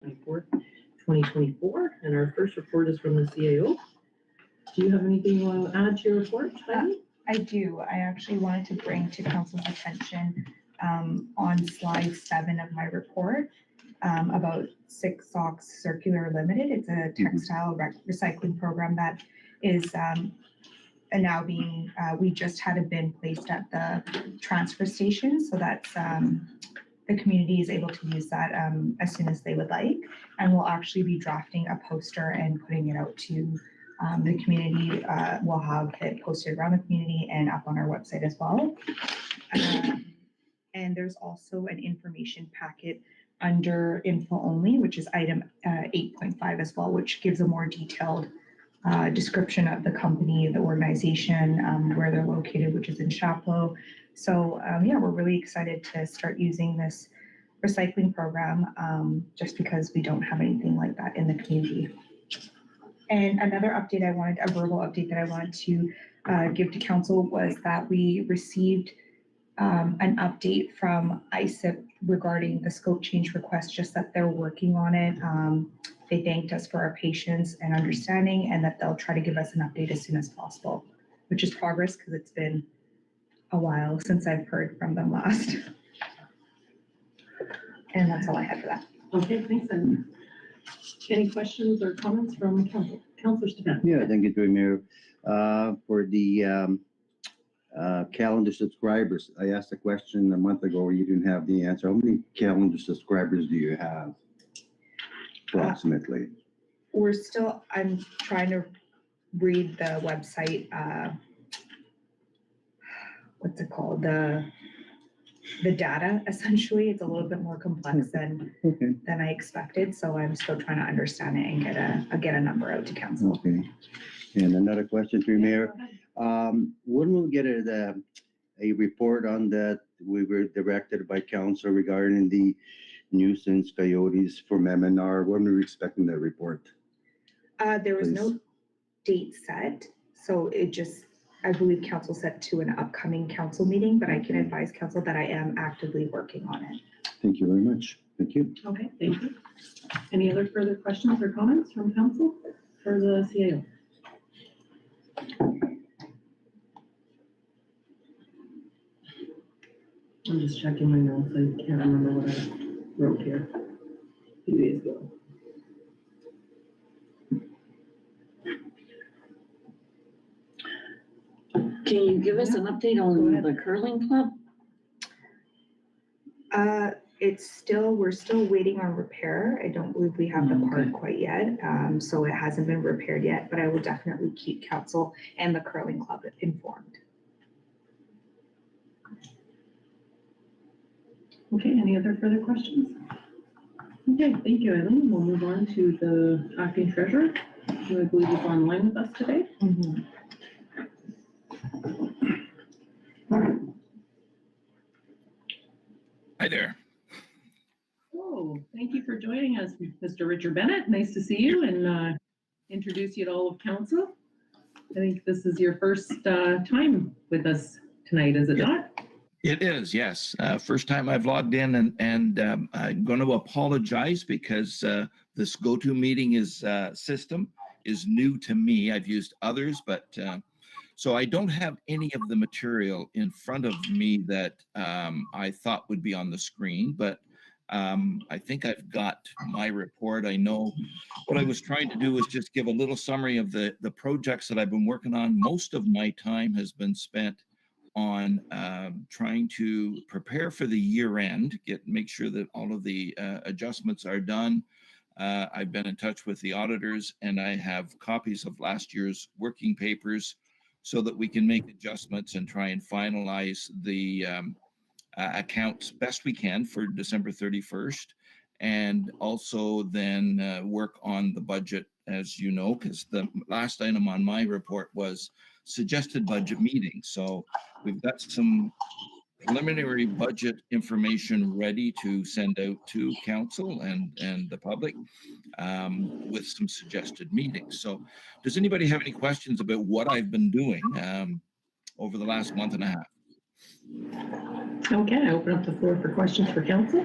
24th, 2024, and our first report is from the CAO. Do you have anything you want to add to your report, Heidi? I do. I actually wanted to bring to council's attention on slide 7 of my report about Six Socks Circular Limited. It's a textile recycling program that is now being, we just had a bin placed at the transfer station, so that's the community is able to use that as soon as they would like, and we'll actually be drafting a poster and putting it out to the community. We'll have it posted around the community and up on our website as well. And there's also an information packet under info only, which is item 8.5 as well, which gives a more detailed description of the company, the organization, where they're located, which is in Chapleau. So yeah, we're really excited to start using this recycling program just because we don't have anything like that in the community. And another update a verbal update that I wanted to give to council was that we received an update from ISIP regarding the scope change request, just that they're working on it. They thanked us for our patience and understanding, and that they'll try to give us an update as soon as possible, which is progress because it's been a while since I've heard from them last. And that's all I had for that. Okay, thanks. And any questions or comments from council? Councillor Stefan? Yeah, thank you, Mayor. For the calendar subscribers, I asked a question a month ago where you didn't have the answer. How many calendar subscribers do you have, approximately? I'm trying to read the website, what's it called? The data, essentially. It's a little bit more complex than I expected, so I'm still trying to understand it and get a number out to council. Okay. And another question for you, Mayor. When will we get a report on that we were directed by council regarding the nuisance coyotes from MNR? When are we expecting that report? There was no date set, so I believe council set to an upcoming council meeting, but I can advise council that I am actively working on it. Thank you very much. Thank you. Okay, thank you. Any other further questions or comments from council for the CAO? I'm just checking my notes. I can't remember what I wrote here a few days ago. Can you give us an update on the curling club? We're still waiting on repair. I don't believe we have the part quite yet. So it hasn't been repaired yet, but I will definitely keep council and the curling club informed. Okay, any other further questions? Okay, thank you, Eileen. We'll move on to the acting treasurer, who I believe is online with us today. Hi there. Oh, thank you for joining us, Mr. Richard Bennett. Nice to see you and introduce you to all of council. I think this is your first time with us tonight, is it not? It is, yes. First time I've logged in, and I'm going to apologize because this GoToMeeting system is new to me. I've used others, but so I don't have any of the material in front of me that I thought would be on the screen, but I think I've got my report. I know what I was trying to do was just give a little summary of the projects that I've been working on. Most of my time has been spent on trying to prepare for the year end, make sure that all of the adjustments are done. I've been in touch with the auditors, and I have copies of last year's working papers so that we can make adjustments and try and finalize the accounts best we can for December 31st, and also then work on the budget, as you know, because the last item on my report was suggested budget meeting. So we've got some preliminary budget information ready to send out to council and the public with some suggested meetings. So does anybody have any questions about what I've been doing over the last month and a half? Okay, I open up the floor for questions for council.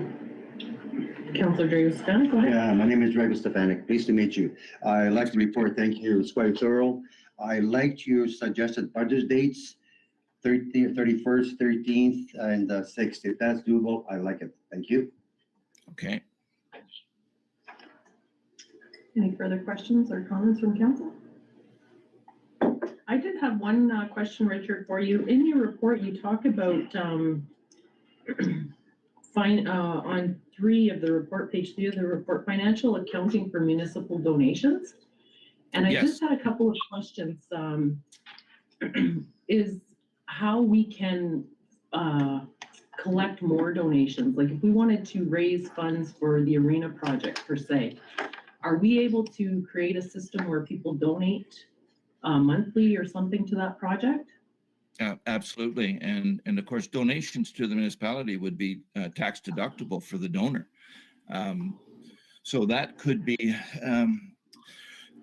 Councillor Drago-Stefanik, go ahead. Yeah, my name is Drago Stefanik. Pleased to meet you. I like the report. Thank you. It's quite thorough. I liked your suggested budget dates, 30th, 31st, 13th, and 6th. If that's doable, I like it. Thank you. Okay. Any further questions or comments from council? I did have one question, Richard, for you. In your report, you talk about on 3 of the report, page 3 of the report, financial accounting for municipal donations. And I Yes. just had a couple of questions. Is how we can collect more donations? Like if we wanted to raise funds for the arena project per se, are we able to create a system where people donate monthly or something to that project? Absolutely. And of course, donations to the municipality would be tax deductible for the donor. So that could be,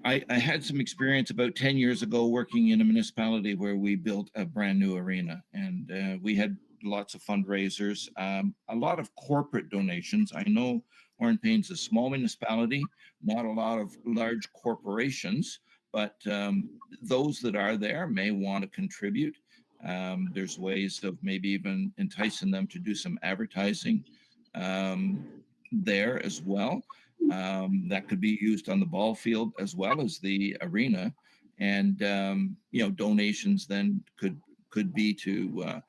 I had some experience about 10 years ago working in a municipality where we built a brand new arena, and we had lots of fundraisers, a lot of corporate donations. I know Hornepayne's a small municipality, not a lot of large corporations, but those that are there may want to contribute. There's ways of maybe even enticing them to do some advertising there as well. That could be used on the ball field as well as the arena, and donations then could be to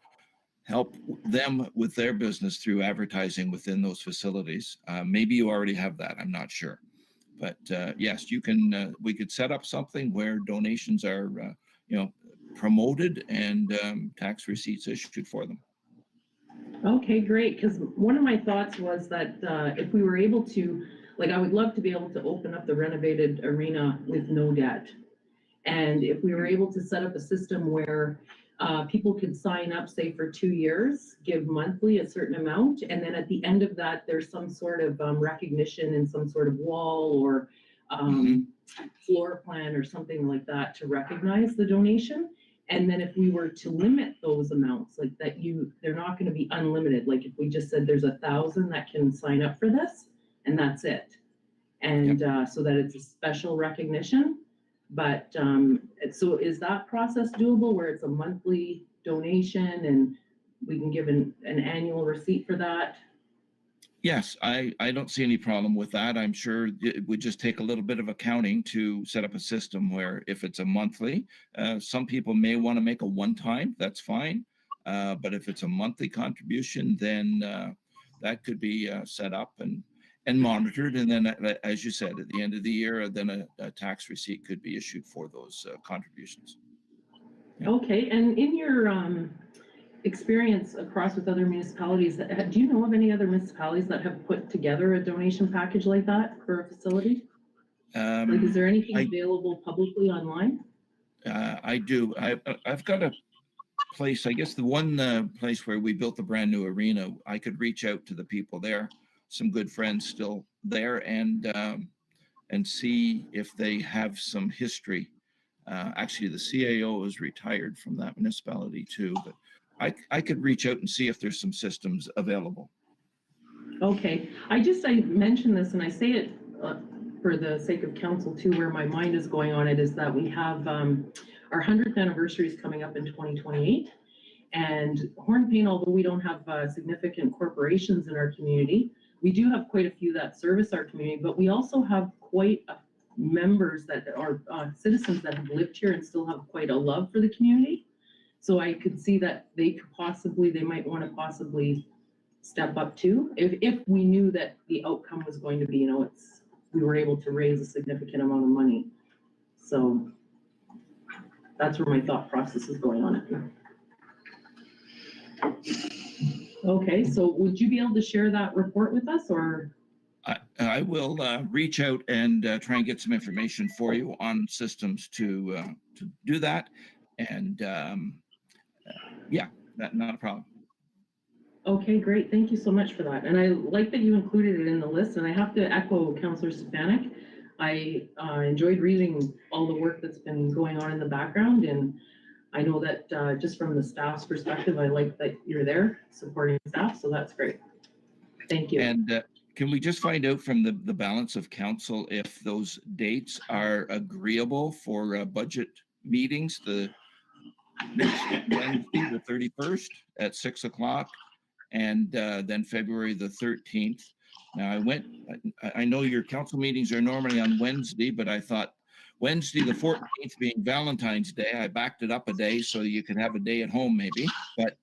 help them with their business through advertising within those facilities. Maybe you already have that, I'm not sure, but yes, you can. We could set up something where donations are promoted and tax receipts issued for them. Okay, great. Because one of my thoughts was that if we were able to, like, I would love to be able to open up the renovated arena with no debt. And if we were able to set up a system where people could sign up, say, for 2 years, give monthly a certain amount, and then at the end of that, there's some sort of recognition in some sort of wall or floor plan or something like that to recognize the donation. And then if we were to limit those amounts, like that, they're not going to be unlimited. Like if we just said there's 1,000 that can sign up for this, and that's it. And so that it's a special recognition. But so is that process doable where it's a monthly donation and we can give an annual receipt for that? Yes, I don't see any problem with that. I'm sure it would just take a little bit of accounting to set up a system where if it's a monthly, some people may want to make a one-time, that's fine. But if it's a monthly contribution, then that could be set up and monitored. And then, as you said, at the end of the year, then a tax receipt could be issued for those contributions. Yeah. Okay, and in your experience across with other municipalities, do you know of any other municipalities that have put together a donation package like that for a facility? Like, is there anything available publicly online? I do. I've got a place, I guess the one place where we built the brand new arena, I could reach out to the people there, some good friends still there, and see if they have some history. Actually, the CAO is retired from that municipality too, but I could reach out and see if there's some systems available. Okay, I mentioned this, and I say it for the sake of council too, where my mind is going on it is that we have our 100th anniversary is coming up in 2028, and Hornepayne, although we don't have significant corporations in our community, we do have quite a few that service our community, but we also have quite members that are citizens that have lived here and still have quite a love for the community. So I could see that they might want to possibly step up too, if we knew that the outcome was going to be, we were able to raise a significant amount of money. So that's where my thought process is going on it. Okay, so would you be able to share that report with us, or? I will reach out and try and get some information for you on systems to do that. And yeah, not a problem. Okay, great. Thank you so much for that. And I like that you included it in the list. And I have to echo Councillor Stefanik. I enjoyed reading all the work that's been going on in the background. And I know that just from the staff's perspective, I like that you're there supporting staff. So that's great. Thank you. And Can we just find out from the balance of council if those dates are agreeable for budget meetings, the next Wednesday, the 31st at 6 o'clock, and then February the 13th. Now I know your council meetings are normally on Wednesday, but I thought Wednesday, the 14th being Valentine's Day, I backed it up a day so you could have a day at home maybe, but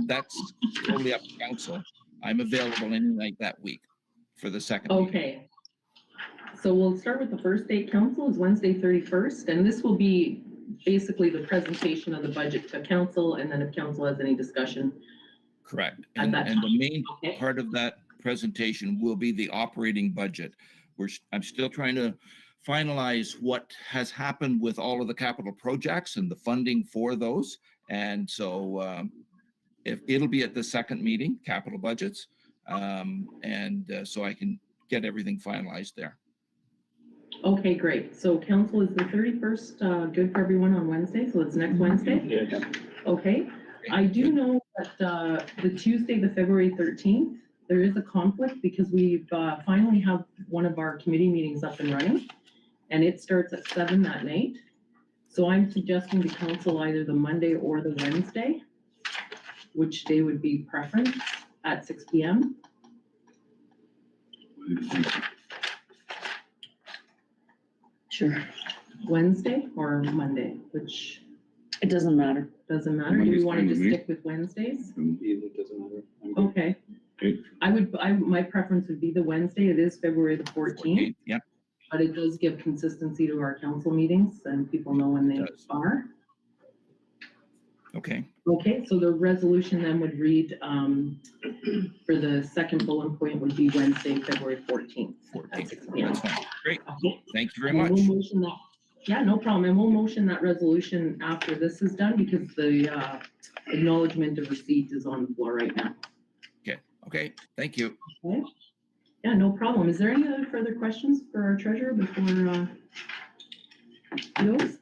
that's totally up to council. I'm available any night that week for the second meeting. Okay. So we'll start with the first date, council, is Wednesday 31st, and this will be basically the presentation of the budget to council, and then if council has any discussion. Correct. At And that the main Okay. part of that presentation will be the operating budget. I'm still trying to finalize what has happened with all of the capital projects and the funding for those. And so if it'll be at the second meeting, capital budgets, so I can get everything finalized there. Okay, great. So council, is the 31st good for everyone on Wednesday? So it's next Wednesday? Yeah. Okay. I do know that the Tuesday, the February 13th, there is a conflict because we've finally have one of our committee meetings up and running, and it starts at 7 that night. So I'm suggesting to council either the Monday or the Wednesday, which day would be preference at 6 p.m. Sure, Wednesday or Monday, which it doesn't matter. doesn't matter. Do we Monday's want to fine just with me. stick with Wednesdays? Either doesn't matter. I'm good. Okay. Okay. My preference would be the Wednesday. It is February the 14th, Yeah, but it does give consistency to our council meetings and people know when they It does. are. okay. Okay, so the resolution then would read, for the second bullet point would be Wednesday, February 14th. 14th. That's fine. Great. Okay. Thank you very And much. we'll motion that. Yeah, no problem. And we'll motion that resolution after this is done because the acknowledgement of receipt is on the floor right now. Okay, thank you. Okay. Yeah, no problem. Is there any other further questions for our treasurer before those?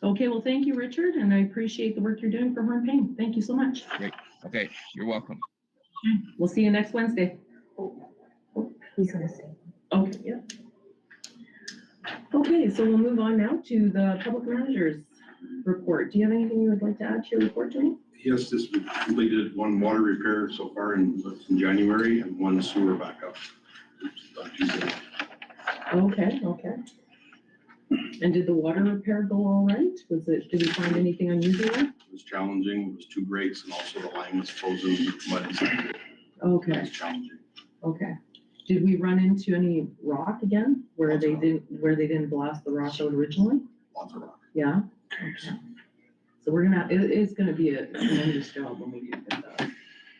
Okay, well, thank you, Richard, and I appreciate the work you're doing for Hornepayne. Thank you so much. Okay, you're welcome. We'll see you next Wednesday. He's gonna say. Okay, yeah. Okay, so we'll move on now to the public manager's report. Do you have anything you would like to add to your report tonight? Yes, this we completed one water repair so far in January and one sewer backup. Okay, okay. And did the water repair go all right? Did we find anything unusual? It was challenging. It was 2 breaks and also the line was frozen, mud inside. It Okay, was challenging. okay. Did we run into any rock again where they didn't blast the rock out originally? Lots of rock. Yeah? Okay. So we're gonna, it is gonna be a tremendous job when we get that,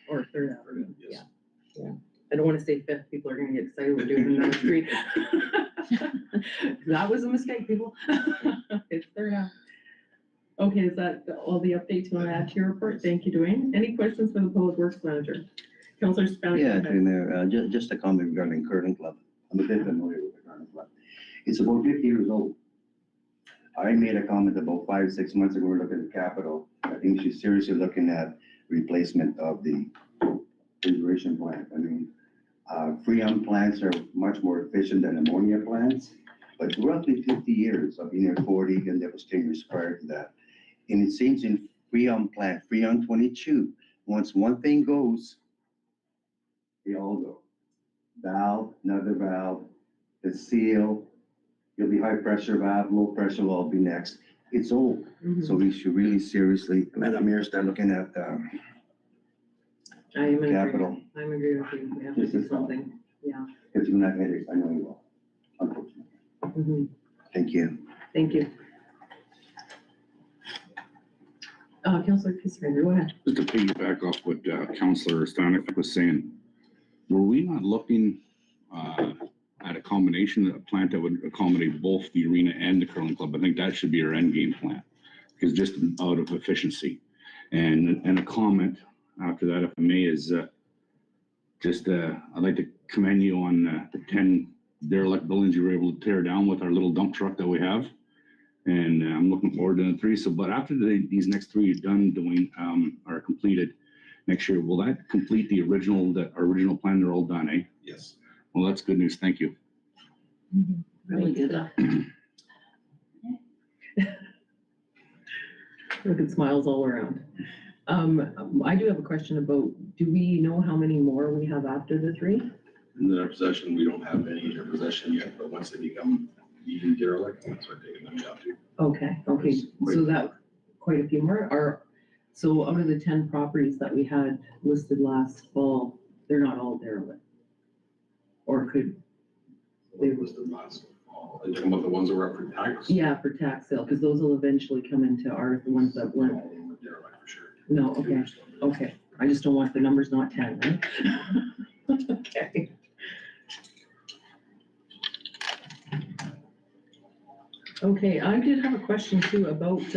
or Third Avenue, yeah, Yes. yeah. I don't wanna say Fifth, people are gonna get excited we're doing another street. That was a mistake, people. It's Third Avenue. Okay, is that all the updates you wanna add to your report? Thank you, Dwayne. Any questions for the Public Works Manager? Councilor Spout? Yeah, through Mayor, just a comment regarding curling club. I'm a bit familiar with the curling club. It's about 50 years old. I made a comment about 5, 6 months ago, we're looking at the capital. I think she's seriously looking at replacement of the refrigeration plant. I mean, Freon plants are much more efficient than ammonia plants, but roughly 50 years, I've been here 40, and there was 10 years prior to that. And it seems in Freon plant, Freon 22, once one thing goes, they all go. Valve, another valve, the seal, you'll be high pressure valve, low pressure will all be next. It's old, Mhm. so we should really seriously, Madam Mayor, start looking at I am in capital. agreement. I'm agree with you. We have to This do is all. something. Yeah. If you're not headaches, I know you will, unfortunately. Mhm. Thank you. Thank you. Councilor KidSport, go ahead. Just to piggyback off what Councillor Stanek was saying, were we not looking at a combination, a plant that would accommodate both the arena and the curling club? I think that should be our end game plan, because just out of efficiency. And a comment after that, if I may, is I'd like to commend you on the 10 derelict buildings you were able to tear down with our little dump truck that we have. And I'm looking forward to the 3. So, but after these next 3 are done, Dwayne, are completed, next year. Will that complete the original plan? They're all done, eh? Yes. Well, that's good news. Thank you. Really good. Look at smiles all around. I do have a question about, do we know how many more we have after the 3? In their possession, we don't have any in their possession yet, but once they become even derelict, that's what taking them down to. Okay, so that, quite a few more are, so out of the 10 properties that we had listed last fall, they're not all derelict? Or could, They listed last fall. Are you talking about the ones that were up for tax? yeah, for tax sale, because those will eventually come into our, the ones that All weren't, of them were derelict for sure. no, okay. I just don't want the numbers not 10, right? Okay. Okay, I did have a question too about, what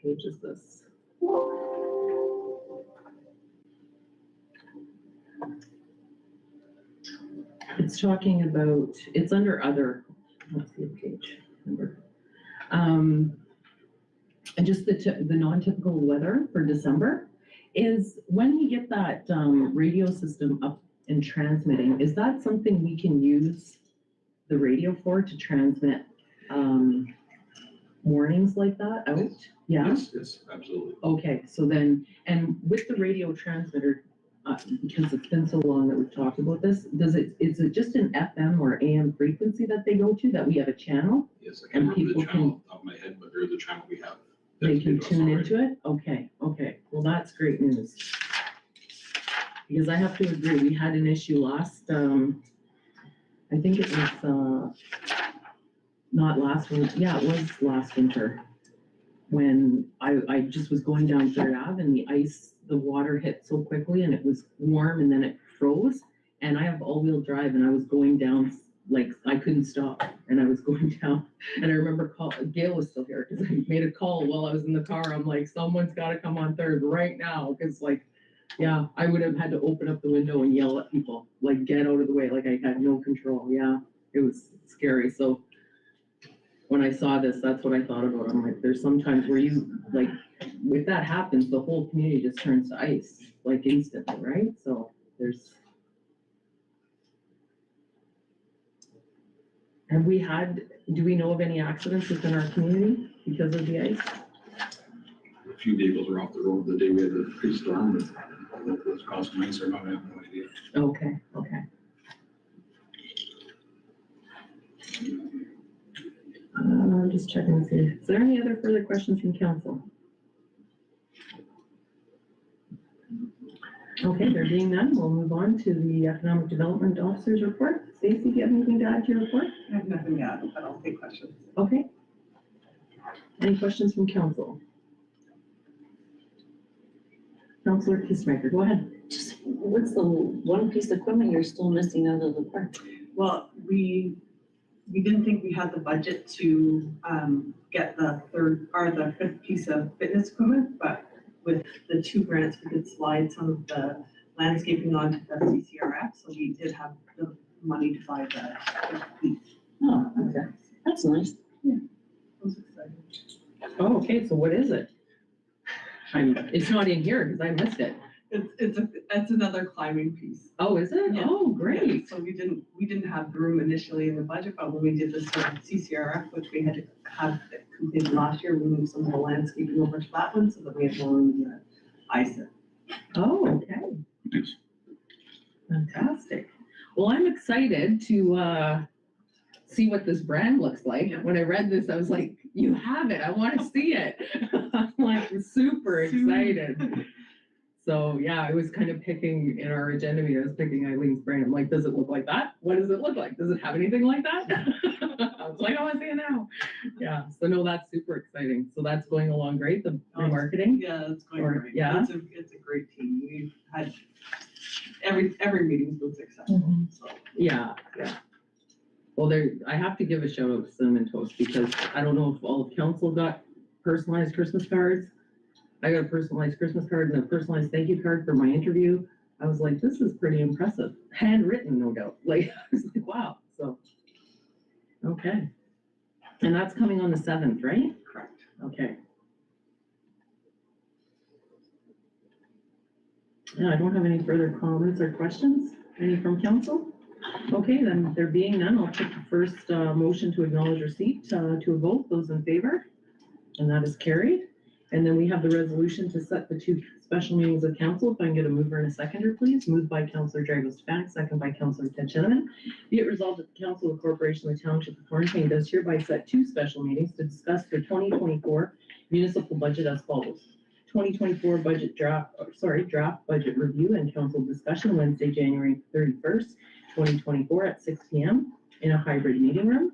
page is this? It's talking about, it's under other, let's see the page number. And just the non-typical weather for December is when we get that, radio system up and transmitting, is that something we can use the radio for to transmit, warnings like that out? Yeah? Yes, absolutely. Okay, so then, and with the radio transmitter, because it's been so long that we've talked about this, is it just an FM or AM frequency that they go to, that we have a channel? Yes, I can't remember people the channel off the top of my head, but there's a channel we have. They can dedicated to us tune already. into it? Okay, well, that's great news. Because I have to agree, we had an issue last, I think it was, not last winter, yeah, it was last winter. When I just was going down Third Ave and the water hit so quickly and it was warm and then it froze. And I have all-wheel drive and I was going down, like, I couldn't stop and I was going down. And I remember Gail was still here because I made a call while I was in the car. I'm like, someone's gotta come on Third right now. Cause like, yeah, I would have had to open up the window and yell at people, like, get out of the way. Like I had no control. Yeah, it was scary. So when I saw this, that's what I thought about. I'm like, there's sometimes where you, like, if that happens, the whole community just turns to ice, like instantly, right? So do we know of any accidents within our community because of the ice? A few vehicles were off the road the day we had the big storm, but what was causing ice or not, I have no idea. Okay. I'm just checking to see. Is there any other further questions from council? Okay, there being none, we'll move on to the Economic Development Officer's report. Stacy, do you have anything to add to your report? I have nothing to add, but I'll take questions. Okay. Any questions from council? Councillor Kissmaker, go ahead. Just, what's the one piece of equipment you're still missing out of the park? Well, we didn't think we had the budget to get the third or the fifth piece of fitness equipment, but with the 2 grants, we could slide some of the landscaping onto the CCRF, so we did have the money to buy the fifth piece. Oh, okay, that's nice. I was excited. Oh, okay, so what is it? It's not in here because I missed it. It's another climbing piece. Oh, is it? Yeah. Oh, Yeah, great. so we didn't have the room initially in the budget, but when we did this CCRF, which we had to have completed last year, we moved some of the landscaping over to that one so that we had more room to ice it. Oh, okay. Yes. Fantastic. Well, I'm excited to see what this brand looks like. Yeah. When I read this, I was like, you have it. I want to see it. I'm like super excited. So yeah, I was kind of picking in our agenda meeting, I was picking Eileen's brain. I'm like, does it look like that? What does it look like? Does it have anything like that? I was like, I want to see it now. Yeah, so no, that's super exciting. So that's going along great, the marketing. Yeah, it's going Or- great. yeah. It's a great team. We've had every meeting's been successful, so. Yeah. Well, I have to give a shout out to Cinnamon Toast because I don't know if all of council got personalized Christmas cards. I got a personalized Christmas card and a personalized thank you card for my interview. I was like, this is pretty impressive. Handwritten, no doubt. Like, I was like, wow. So, okay. And that's coming on the 7th, right? Correct. Okay. Yeah, I don't have any further comments or questions. Any from council? Okay, then there being none, I'll take the first motion to acknowledge receipt to a vote. Those in favor? And that is carried. And then we have the resolution to set the 2 special meetings of council. If I can get a mover and a seconder, please. Moved by Councillor Dragos-Stefanik, second by Councillor Ted Shinneman. Be it resolved that the Council of Corporation of the Township of Hornepayne does hereby set 2 special meetings to discuss the 2024 municipal budget as follows. 2024 draft budget review and council discussion Wednesday, January 31st, 2024 at 6 p.m. in a hybrid meeting room.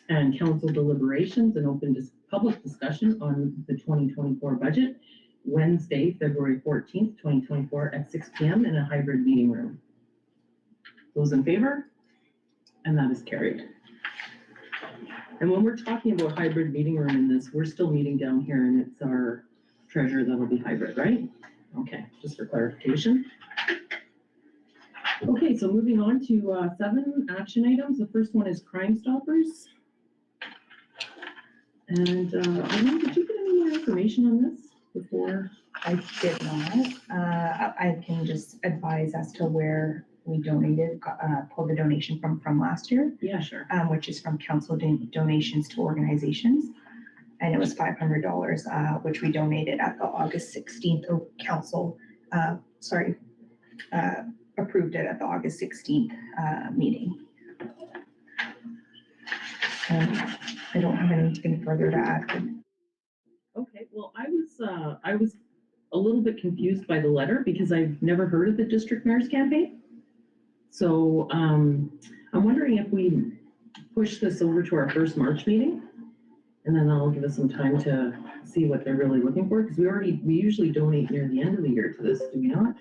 And council deliberations and public discussion on the 2024 budget Wednesday, February 14th, 2024 at 6 p.m. in a hybrid meeting room. Those in favor? And that is carried. And when we're talking about hybrid meeting room in this, we're still meeting down here and it's our treasurer that'll be hybrid, right? Okay, just for clarification. Okay, so moving on to 7 action items. The first one is Crime Stoppers. And Eileen, did you get any more information on this before? I did not. I can just advise as to where we donated, pulled the donation from last year, Yeah, sure. which is from council donations to organizations. And it was $500, which we donated at the August 16th council, approved it at the August 16th meeting. I don't have anything further to add. Okay, well, I was a little bit confused by the letter because I've never heard of the district mayor's campaign. So I'm wondering if we push this over to our first March meeting, and then that'll give us some time to see what they're really looking for, because we usually donate near the end of the year to this, do we not?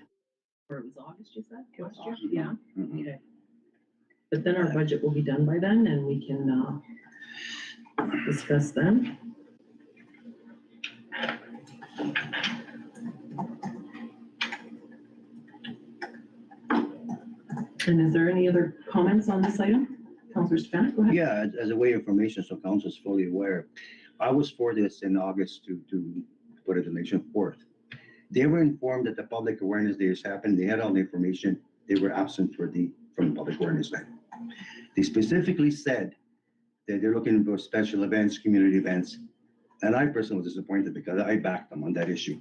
Or it was August, you said? It was Last year? Yeah. Mhm. Okay. But then our budget will be done by then, and we can discuss then. And is there any other comments on this item? Councillor Stefanik, go ahead. Yeah, as a way of information, so council's fully aware. I was for this in August to put a donation forth. They were informed that the public awareness day has happened. They had all the information. They were absent from the public awareness day. They specifically said that they're looking for special events, community events. And I personally was disappointed because I backed them on that issue.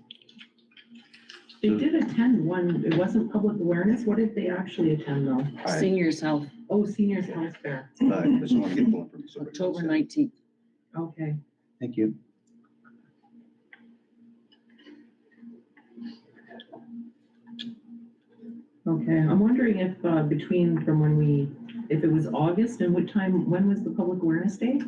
They did attend one, it wasn't public awareness. What did they actually attend though? Seniors Health, Oh, Seniors Health Fair. I just want to get full information. October 19th. Okay. Thank you. Okay, I'm wondering if if it was August and when was the public awareness day?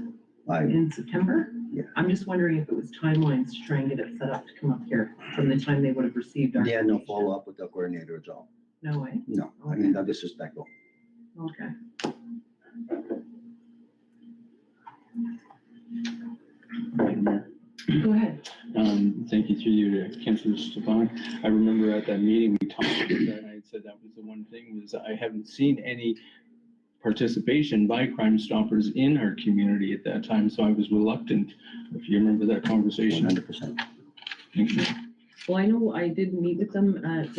In September? Yeah. I'm just wondering if it was timelines to try and get it set up to come up here from the time they would have received our. They had no information. follow-up with the coordinator at all. No way? No, I mean, that's disrespectful. Okay. Go ahead. Thank you through you to Councillor Stefanik. I remember at that meeting, we talked about that, and I had said that was the one thing, was I haven't seen any participation by Crime Stoppers in our community at that time, so I was reluctant, if you remember that conversation. 100%. Thank you. Well, I know I did meet with them at,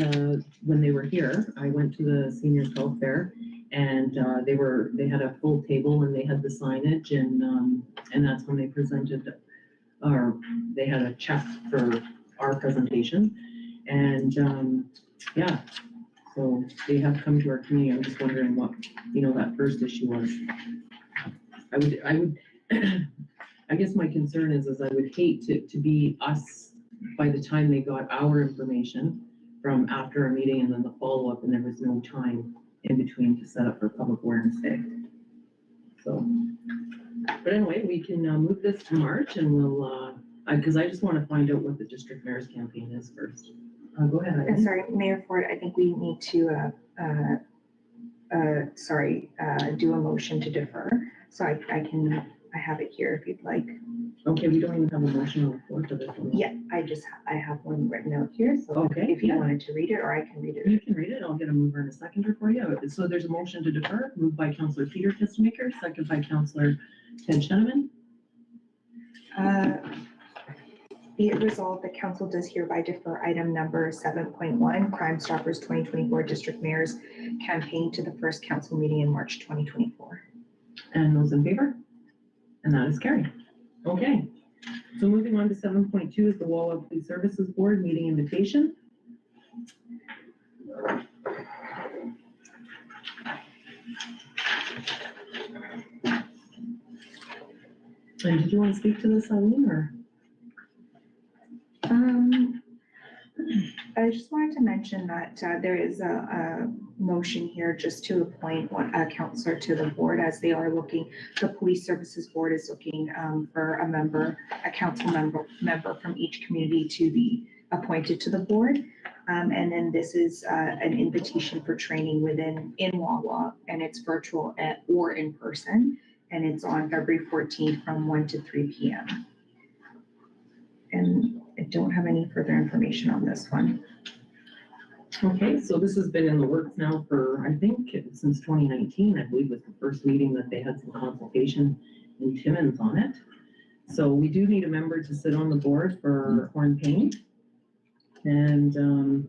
when they were here. I went to the Seniors Health Fair and they had a full table and they had the signage and that's when they presented, or they had a check for our presentation. And yeah, so they have come to our community. I'm just wondering what, that first issue was. I would, I guess my concern is I would hate to be us by the time they got our information from after a meeting and then the follow-up, and there was no time in between to set up for Public Awareness Day. So, but anyway, we can move this to March and we'll, because I just want to find out what the district mayor's campaign is first. Go ahead. Eileen. Sorry, Mayor Ford, I think we need to, do a motion to defer. So I have it here if you'd like. Okay, we don't even have a motion on the floor for this one. Yeah, I have one written out here, so Okay, if you yeah. wanted to read it, or I can read You it. can read it. I'll get a mover and a seconder for you. So there's a motion to defer, moved by Councillor Peter Kistemaker, second by Councillor Ted Shinneman. Be it resolved, the council does hereby defer item number 7.1, Crime Stoppers 2024 District Mayor's Campaign to the first council meeting in March 2024. And those in favor? And that is carried. Okay, so moving on to 7.2 is the Wawa Police Services Board meeting invitation. And did you want to speak to this, Eileen, or? I just wanted to mention that there is a motion here just to appoint a counselor to the board, as they are looking, the Police Services Board is looking for a council member from each community to be appointed to the board. And then this is an invitation for training in Wawa, and it's virtual or in person. And it's on February 14th from 1 to 3 p.m. And I don't have any further information on this one. Okay, so this has been in the works now for, I think, since 2019, I believe was the first meeting that they had some consultation in Timmins on it. So we do need a member to sit on the board for Hornepayne. And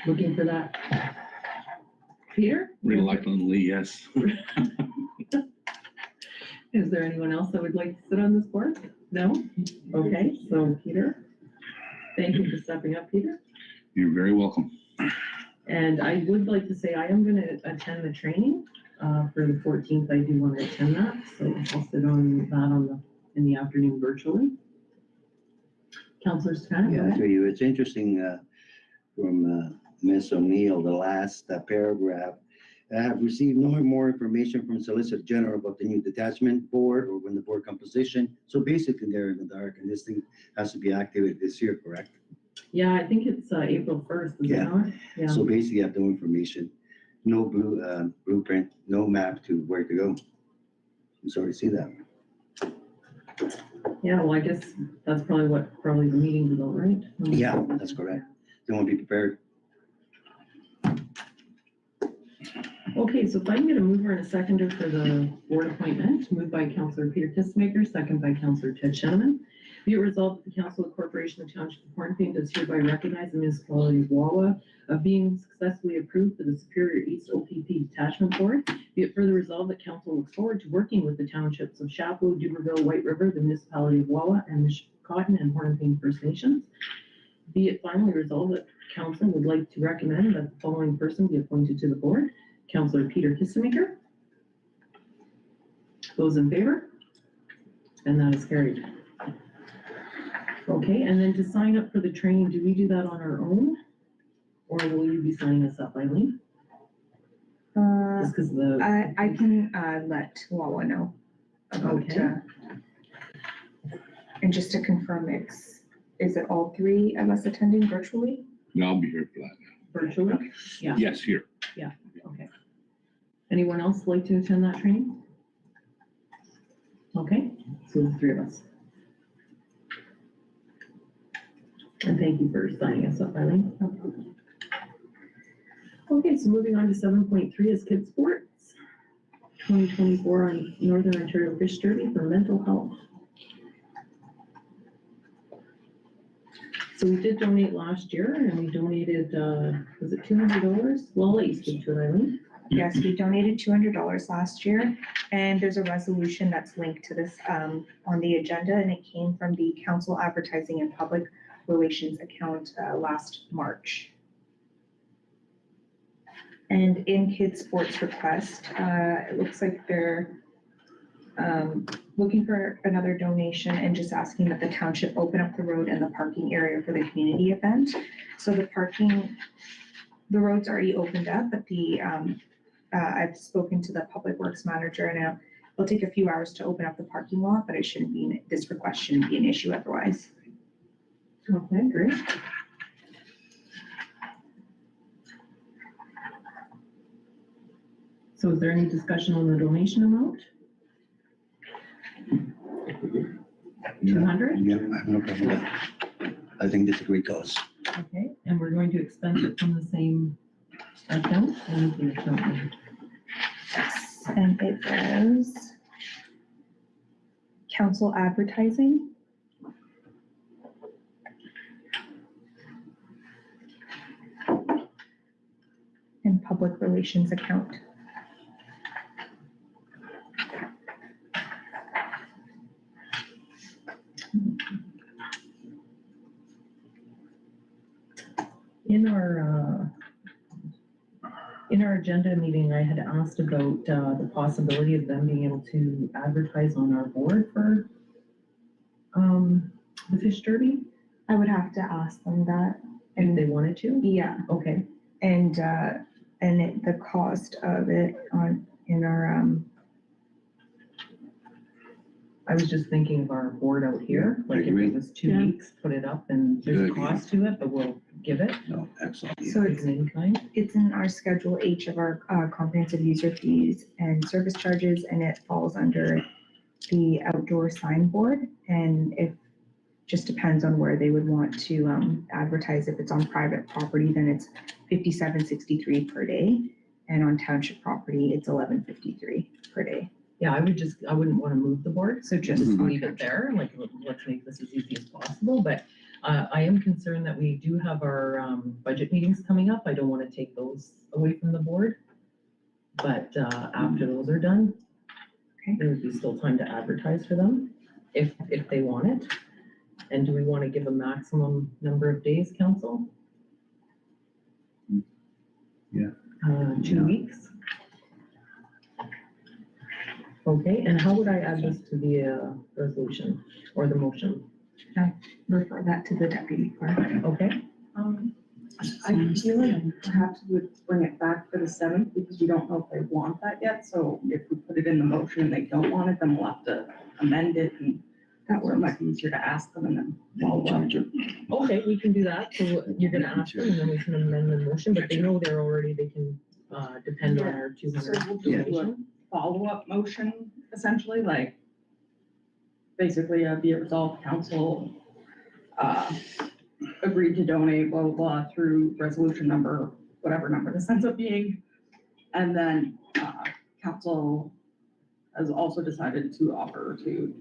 looking for that. Peter? Reluctantly, yes. Is there anyone else that would like to sit on this board? No? Okay, so Peter, thank you for stepping up, Peter. You're very welcome. And I would like to say I am going to attend the training for the 14th. I do want to attend that, so I'll sit on that in the afternoon virtually. Councillor Strand? Yeah, to you. It's interesting from Ms. O'Neill, the last paragraph. I have received no more information from Solicitor General about the new detachment board or when the board composition. So basically they're in the dark, and this thing has to be activated this year, correct? Yeah, I think it's April 1st, is it Yeah. not? Yeah. So basically I have no information, no blueprint, no map to where to go. I'm sorry to see that. Yeah, well, I guess that's probably the meeting's about, right? Yeah, that's correct. They won't be prepared. Okay, so if I can get a mover and a seconder for the board appointment, moved by Councillor Peter Kissmaker, second by Councillor Ted Sheneman. Be it resolved that the Council of Corporation of Township of Hornepayne does hereby recognize the municipality of Wawa of being successfully approved for the Superior East OPP Detachment Board. Be it further resolved that Council looks forward to working with the townships of Chapleau, Duberville, White River, the municipality of Wawa, and the Cotton and Hornepayne First Nations. Be it finally resolved that Council would like to recommend that the following person be appointed to the board. Councillor Peter Kissmaker. Those in favor? And that is carried. Okay, and then to sign up for the training, do we do that on our own? Or will you be signing us up, Eileen? Just because I can let Wawa know about, Okay. And just to confirm, is it all three of us attending virtually? No, I'll be here for that. virtually? Yeah. Yes, here. Okay. Anyone else like to attend that training? Okay, so the three of us. And thank you for signing us up, Eileen. Okay, so moving on to 7.3 is KidSport. 2024 on Northern Ontario Fish Derby for mental health. So we did donate last year, and we donated, was it $200? Well, I'll let you speak to it, Eileen. Yes, we donated $200 last year, and there's a resolution that's linked to this on the agenda, and it came from the Council Advertising and Public Relations account last March. And in KidSport's request, it looks like they're looking for another donation and just asking that the township open up the road and the parking area for the community event. So the road's already opened up, but I've spoken to the public works manager, and it'll take a few hours to open up the parking lot, but it shouldn't be, this request shouldn't be an issue otherwise. Okay, great. So is there any discussion on the donation amount? 200? Yeah, I have no problem with that. I think that's a great cause. Okay, and we're going to expense it from the same account? And the account. Yes, and it is council advertising. public relations account. In our agenda meeting, I had asked about the possibility of them being able to advertise on our board for the fish derby, I would have to ask them that. if they wanted to. Yeah, Okay, and the cost of it in our, I was just thinking of our board out here, I like if agree. it was 2 Yeah. weeks, put it up and there's a Good, yeah. cost to it, but we'll give it No, excellent. so as an in-kind. it's in our Schedule H of our comprehensive user fees and service charges, and it falls under the outdoor signboard. And it just depends on where they would want to advertise. If it's on private property, then it's $57.63 per day, and on township property, it's $11.53 per day. Yeah, I wouldn't want to move the board, so just Mhm. leave it there, like, let's make this as easy as possible, but I am concerned that we do have our budget meetings coming up. I don't want to take those away from the board. But after those are done, Okay. there would be still time to advertise for them, if they want it. And do we want to give a maximum number of days, council? Yeah. 2 Yeah. weeks? Okay, and how would I add this to the resolution or the motion? Refer that to the deputy clerk. Okay, I feel like perhaps we would bring it back for the 7th because we don't know if they want that yet. So if we put it in the motion and they don't want it, then we'll have to amend it, and That it might be easier to ask them and then follow up. okay, we can do that. So you're gonna ask them and then we can amend the motion, but they know they're already, they can depend on our So 200 we'll do a donation. follow-up motion, essentially, like basically be it resolved, council agreed to donate blah, blah, blah through resolution number, whatever number this ends up being. And then council has also decided to offer to.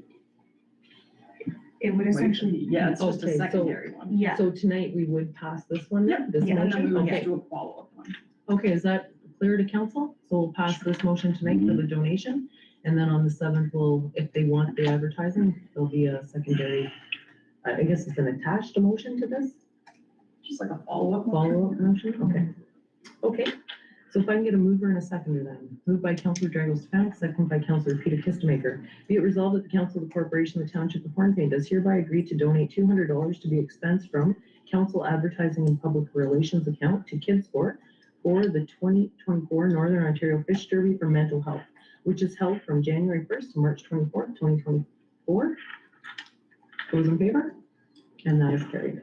It would essentially. Yeah, it's just Okay, a so- secondary one. Yeah, So tonight we would pass this one then, this Yeah, And then we motion? would Okay, do a follow-up one. okay, is that clear to council? So we'll pass this motion tonight for the donation. And then on the 7th, we'll, if they want the advertising, there'll be a secondary, I guess it's an attached motion to this? Just like a follow-up. Follow-up motion, okay. Okay, so if I can get a mover and a seconder then. Moved by Councilor Drago Stefanik, seconded by Councilor Peter Kistemaker. Be it resolved that the Council of the Corporation of the Township of Hornepayne does hereby agree to donate $200 to be expensed from Council Advertising and Public Relations account to KidSport for the 2024 Northern Ontario Fish Derby for mental health, which is held from January 1st to March 24th, 2024. Those in favor? And that is carried.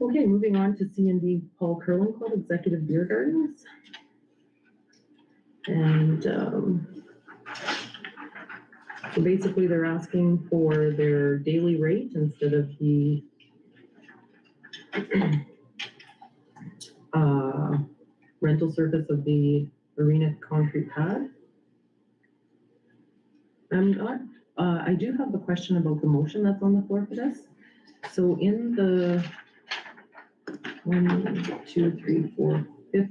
Okay, moving on to C&D Paul Curling Club Executive Beer Gardens. And so basically they're asking for their daily rate instead of the rental service of the arena concrete pad. I do have a question about the motion that's on the floor for this. So in the 1, 2, 3, 4, 5th,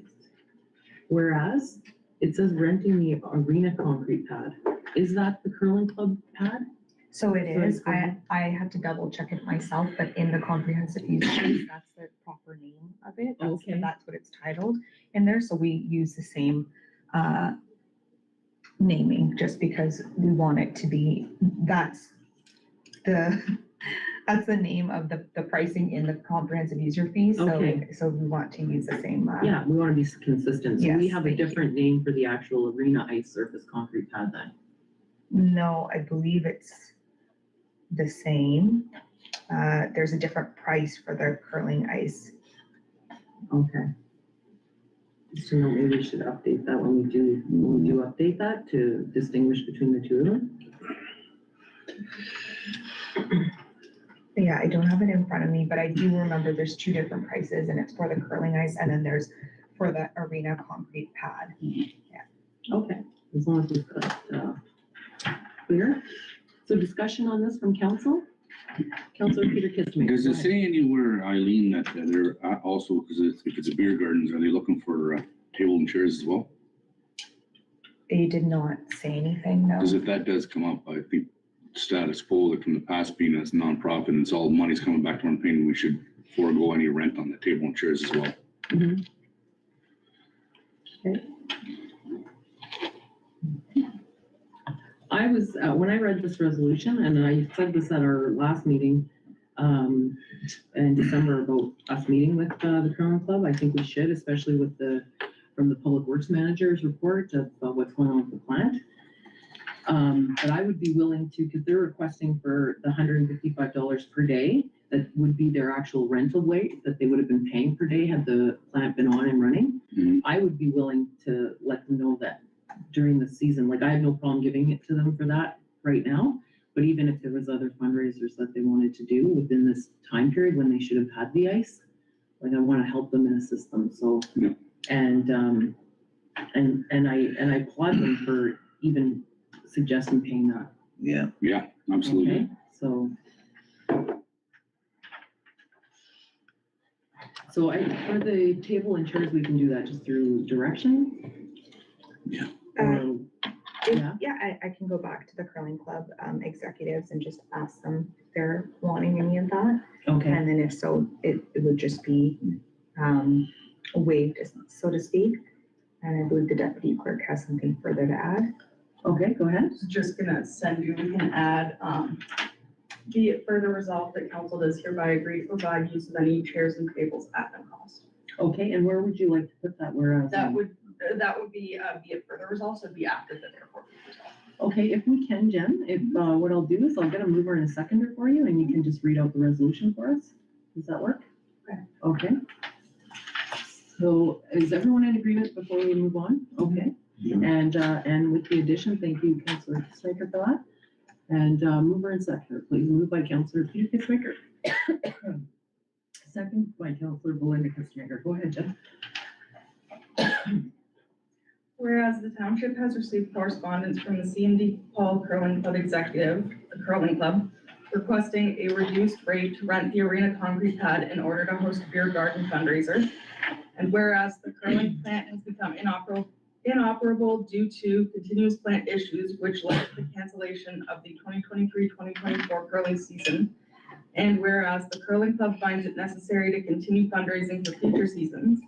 whereas it says renting the arena concrete pad. Is that the curling club pad? so it Sorry, is. go ahead. I had to double check it myself, but in the comprehensive use case, that's the proper name of it. Okay. That's what it's titled in there. So we use the same naming just because we want it to be, that's the name of the pricing in the comprehensive user fees. So, Okay. so we want to use the same. Yeah, we want to be consistent. So we Yes, have a thank you. different name for the actual arena ice surface concrete pad then. No, I believe it's the same. There's a different price for the curling ice. Okay. So maybe we should update that when we do update that to distinguish between the two of them. Yeah, I don't have it in front of me, but I do remember there's two different prices, and it's for the curling ice and then there's for the arena concrete pad. Okay, as long as we've got clear. So discussion on this from council? Councillor Peter Kissinger. Does go it ahead. say anywhere, Eileen, that they're also, because if it's a beer gardens, are they looking for table and chairs as well? They did not say anything, no. Because if that does come up, I think status quo, like from the past being as a nonprofit, and it's all money's coming back to Hornepayne, we should forego any rent on the table and chairs as well. Mhm. Okay. I was, when I read this resolution, and I said this at our last meeting, in December about us meeting with, the Curling Club, I think we should, especially with from the Public Works Manager's report of what's going on with the plant. But I would be willing to, because they're requesting for the $155 per day, that would be their actual rental rate that they would have been paying per day had the plant been on and running. Mhm. I would be willing to let them know that during the season, like I have no problem giving it to them for that right now. But even if there was other fundraisers that they wanted to do within this time period when they should have had the ice, like I want to help them and assist them. So, Yeah. and I applaud them for even suggesting paying that. Yeah. Yeah, absolutely. Okay, so. So for the table and chairs, we can do that just through direction? Yeah. Or- Yeah. Yeah, I can go back to the curling club executives and just ask them if they're wanting any of that. Okay, And then if so, it would just be waived, so to speak. And I believe the deputy clerk has something further to add. okay, go ahead. Just gonna send you, we can add, be it further resolved that council does hereby agree to provide use of any chairs and tables at no cost. Okay, and where would you like to put that? Whereas That would be it further resolved, so it'd be after the therefore be resolved. Okay, if we can, Jen, if what I'll do is I'll get a mover and a seconder for you, and you can just read out the resolution for us. Does that work? Okay. Okay. So is everyone in agreement before we move on? Okay. And with the addition, thank you, Councillor Kissinger, for that. And mover and seconder, please. Moved by Councillor Peter Kissinger. Second by Councillor Belinda Kissinger. Go ahead, Jen. Whereas the township has received correspondence from the C&D Paul Curling Club Executive, the Curling Club, requesting a reduced rate to rent the arena concrete pad in order to host a beer garden fundraiser. And whereas the curling plant has become inoperable due to continuous plant issues, which led to the cancellation of the 2023-2024 curling season. And whereas the curling club finds it necessary to continue fundraising for future seasons.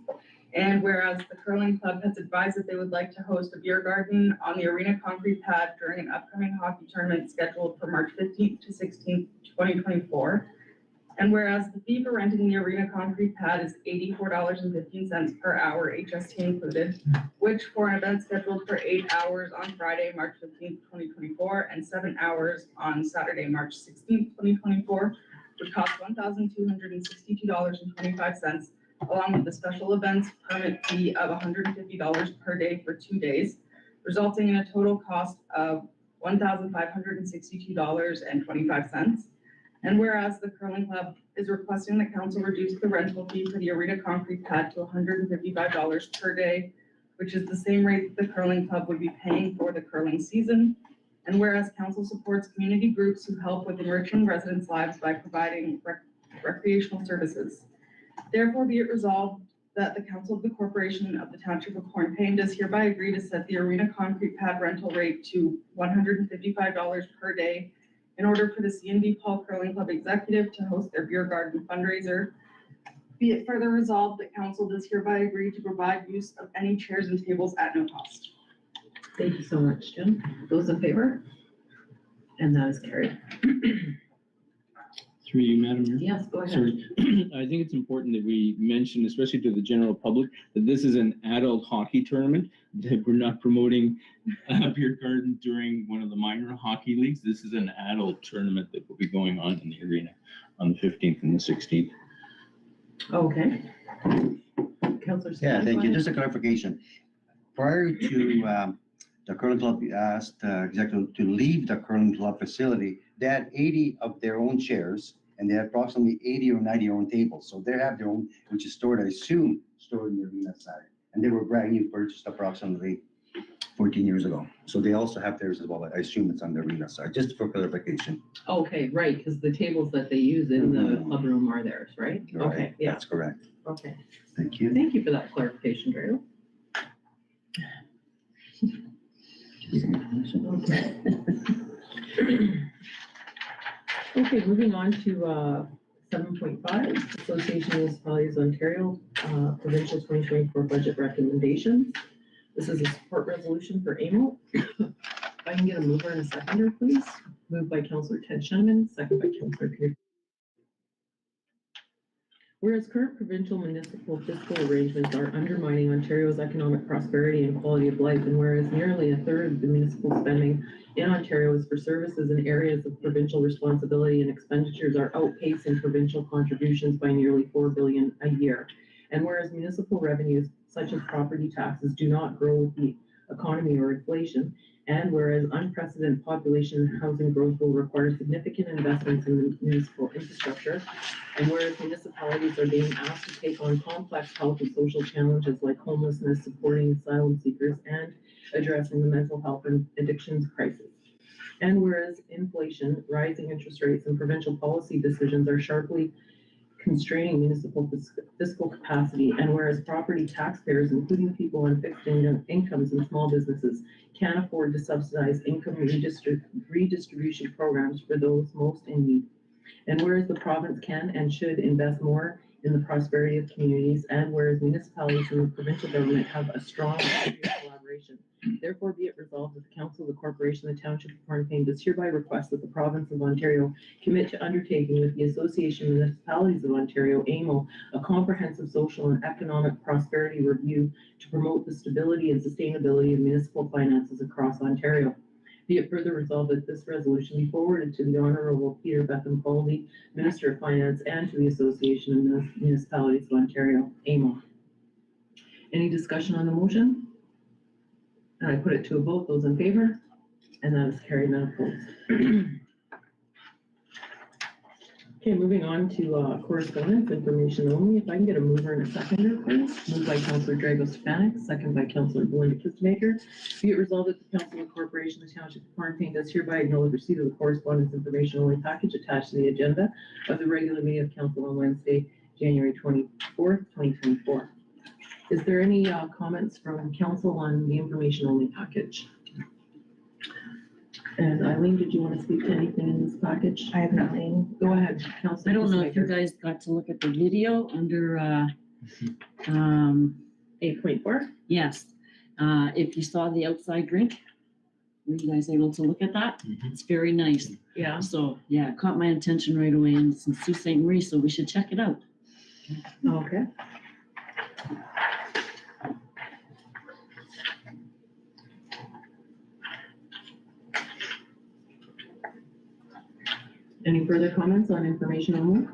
And whereas the curling club has advised that they would like to host a beer garden on the arena concrete pad during an upcoming hockey tournament scheduled for March 15th to 16th, 2024. And whereas the fee for renting the arena concrete pad is $84.15 per hour, HST included, which for an event scheduled for 8 hours on Friday, March 15th, 2024, and 7 hours on Saturday, March 16th, 2024, would cost $1,262.25, along with the special events permit fee of $150 per day for 2 days, resulting in a total cost of $1,562.25. And whereas the curling club is requesting the council reduce the rental fee for the arena concrete pad to $155 per day, which is the same rate that the curling club would be paying for the curling season. And whereas council supports community groups who help with enriching residents' lives by providing recreational services. Therefore, be it resolved that the council of the corporation of the Township of Hornepayne does hereby agree to set the arena concrete pad rental rate to $155 per day in order for the C&D Paul Curling Club Executive to host their beer garden fundraiser. Be it further resolved that council does hereby agree to provide use of any chairs and tables at no cost. Thank you so much, Jen. Those in favor? And that is carried. Through you, Madam Mayor. Yes, go ahead. Sorry. I think it's important that we mention, especially to the general public, that this is an adult hockey tournament, that we're not promoting a beer garden during one of the minor hockey leagues. This is an adult tournament that will be going on in the arena on the 15th and the 16th. Okay. Councillor. Yeah, thank you. Just a clarification. Prior to the curling club asked the executive to leave the curling club facility, they had 80 of their own chairs and they had approximately 80 or 90 own tables. So they have their own, which is stored, I assume, stored in the arena side. And they were brand new, purchased approximately 14 years ago. So they also have theirs as well. I assume it's on the arena side, just for clarification. Okay, right, because the tables that they use in the club room are theirs, right? Right, Okay, yeah, that's correct. okay. Thank you. Thank you for that clarification, Drew. Okay, moving on to 7.5, Association of Municipalities of Ontario, Provincial 2024 Budget Recommendations. This is a support resolution for AMO. If I can get a mover and a seconder, please. Moved by Councillor Ted Shenman, second by Councillor Peter. Whereas current provincial municipal fiscal arrangements are undermining Ontario's economic prosperity and quality of life, and whereas nearly a third of the municipal spending in Ontario is for services in areas of provincial responsibility and expenditures are outpacing provincial contributions by nearly $4 billion a year. And whereas municipal revenues such as property taxes do not grow with the economy or inflation, and whereas unprecedented population and housing growth will require significant investments in the municipal infrastructure, and whereas municipalities are being asked to take on complex health and social challenges like homelessness, supporting asylum seekers, and addressing the mental health and addictions crisis. And whereas inflation, rising interest rates, and provincial policy decisions are sharply constraining municipal fiscal capacity, and whereas property taxpayers, including people on fixed incomes and small businesses, can't afford to subsidize income redistribution programs for those most in need. And whereas the province can and should invest more in the prosperity of communities, and whereas municipalities and the provincial government have a strong history of collaboration, therefore be it resolved that the Council of the Corporation of the Township of Hornepayne does hereby request that the province of Ontario commit to undertaking with the Association of Municipalities of Ontario, AMO, a comprehensive social and economic prosperity review to promote the stability and sustainability of municipal finances across Ontario. Be it further resolved that this resolution be forwarded to the Honourable Peter Betham-Colby, Minister of Finance, and to the Association of Municipalities of Ontario, AMO. Any discussion on the motion? And I put it to a vote. Those in favor? And that is carried, none opposed. Okay, moving on to correspondence, information only. If I can get a mover and a seconder, please. Moved by Councillor Drago-Stefanik, second by Councillor Belinda Kistemaker. Be it resolved that the Council of the Corporation of the Township of Hornepayne does hereby acknowledge receipt of the correspondence information only package attached to the agenda of the regular meeting of Council on Wednesday, January 24th, 2024. Is there any comments from Council on the information only package? And Eileen, did you want to speak to anything in this package? I have nothing. Go ahead, Councillor. I don't know if you Kistemaker. guys got to look at the video under, 8.4? yes. If you saw the outside drink, were you guys able to look at that? It's very nice. Yeah. So, yeah, it caught my attention right away, and it's in Sault Ste. Marie, so we should check it out. Okay. Any further comments on information only?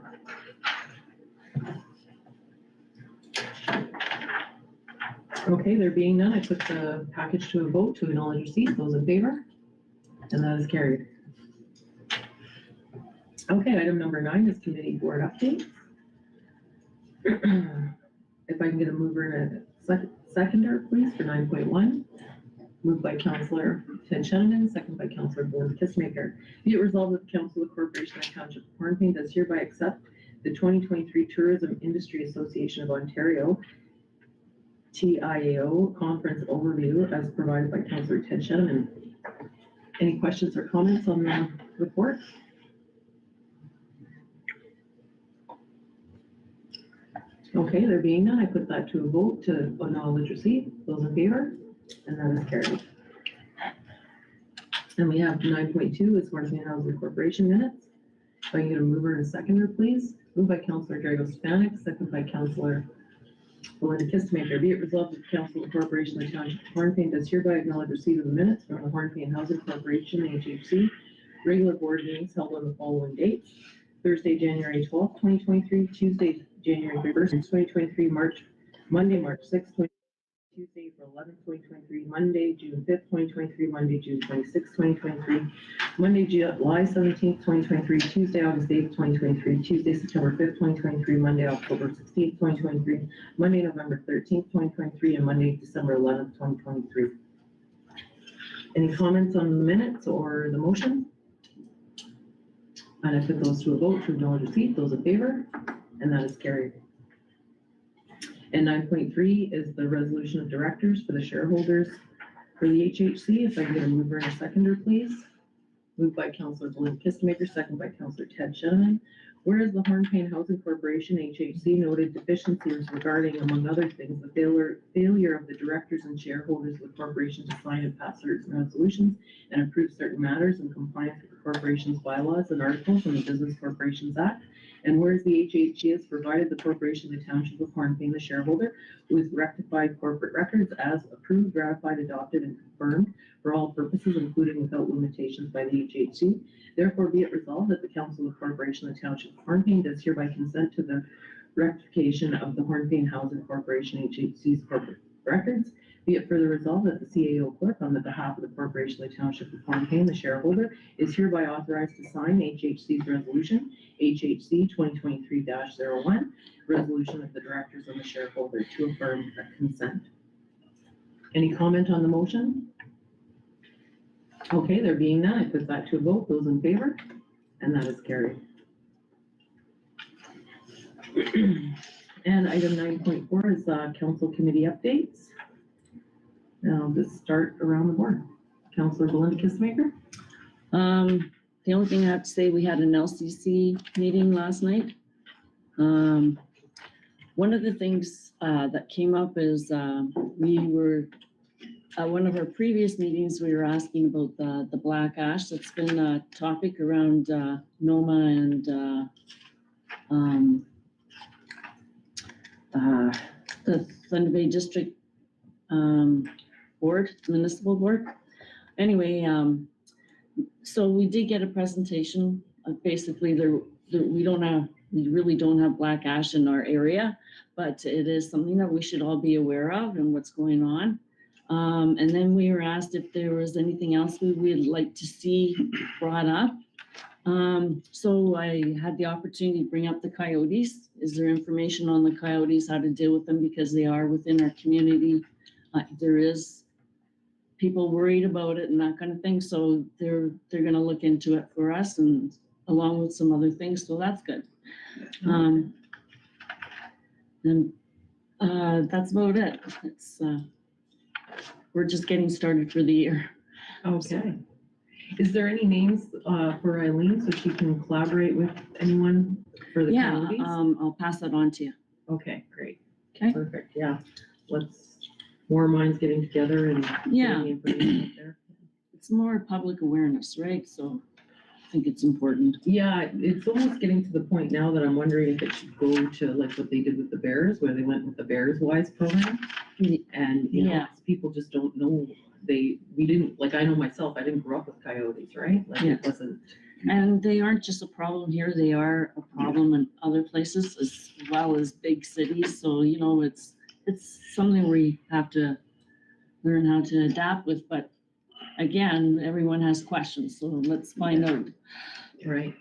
Okay, there being none, I put the package to a vote to acknowledge receipt. Those in favor? And that is carried. Okay, item number 9 is committee board update. If I can get a mover and a seconder, please, for 9.1. Moved by Councillor Ted Shenman, second by Councillor Belinda Kistemaker. Be it resolved that the Council of the Corporation of the Township of Hornepayne does hereby accept the 2023 Tourism Industry Association of Ontario TIAO conference overview as provided by Councillor Ted Shenman. Any questions or comments on the report? Okay, there being none, I put that to a vote to acknowledge receipt. Those in favor? And that is carried. And we have 9.2 is Hornepayne Housing Corporation minutes. If I can get a mover and a seconder, please. Moved by Councillor Drago-Stefanik, second by Councillor Belinda Kistemaker. Be it resolved that the Council of the Corporation of the Township of Hornepayne does hereby acknowledge receipt of the minutes from the Hornepayne Housing Corporation, HHC, regular board meetings held on the following dates: Thursday, January 12th, 2023, Tuesday, January 1st, 2023, Monday, March 6th, Tuesday, April 11th, 2023, Monday, June 5th, 2023, Monday, June 26th, 2023, Monday, July 17th, 2023, Tuesday, August 8th, 2023, Tuesday, September 5th, 2023, Monday, October 16th, 2023, Monday, November 13th, 2023, and Monday, December 11th, 2023. Any comments on the minutes or the motion? And I put those to a vote to acknowledge receipt. Those in favor? And that is carried. And 9.3 is the resolution of directors for the shareholders for the HHC. If I can get a mover and a seconder, please. Moved by Councillor Belinda Kistemaker, second by Councillor Ted Shannon. Whereas the Hornepayne Housing Corporation, HHC, noted deficiencies regarding, among other things, the failure of the directors and shareholders of the corporation to sign and pass certain resolutions and approve certain matters in compliance with the corporation's bylaws and articles in the Business Corporations Act. And whereas the HHC has provided the corporation, the Township of Hornepayne, the shareholder, with rectified corporate records as approved, ratified, adopted, and confirmed for all purposes, including without limitations by the HHC. Therefore, be it resolved that the Council of Corporation of the Township of Hornepayne does hereby consent to the rectification of the Hornepayne Housing Corporation HHC's corporate records. Be it further resolved that the CAO clerk, on the behalf of the Corporation of the Township of Hornepayne, the shareholder, is hereby authorized to sign HHC's resolution, HHC 2023-01, resolution of the directors and the shareholder to affirm that consent. Any comment on the motion? Okay, there being none, I put that to a vote. Those in favor? And that is carried. And item 9.4 is council committee updates. Now I'll just start around the board. Councillor Belinda Kistemaker? The only thing I have to say, we had an LCC meeting last night. One of the things that came up is we were, one of our previous meetings, we were asking about the black ash. That's been a topic around NOMA and the Thunder Bay District Board, Municipal Board. Anyway, so we did get a presentation. Basically, we really don't have black ash in our area, but it is something that we should all be aware of and what's going on. And then we were asked if there was anything else we would like to see brought up. So I had the opportunity to bring up the coyotes. Is there information on the coyotes, how to deal with them, because they are within our community? There is people worried about it and that kind of thing. So they're going to look into it for us, and along with some other things. So that's good. And that's about it. It's we're just getting started for the year. Okay. Is there any names for Eileen so she can collaborate with anyone for the Yeah, coyotes? I'll pass that on to you. Okay, great. Okay. Perfect, yeah. Let's, more minds getting together and Yeah. getting the information out there. It's more public awareness, right? So I think it's important. Yeah, it's almost getting to the point now that I'm wondering if it should go to like what they did with the Bears, where they went with the Bears Wise program. And, you know, Yeah. people just don't know, we didn't, like I know myself, I didn't grow up with coyotes, right? Like it wasn't. And they aren't just a problem here, they are a problem in other places as well as big cities. So, you know, it's something we have to learn how to adapt with. But again, everyone has questions, so let's find out. Right.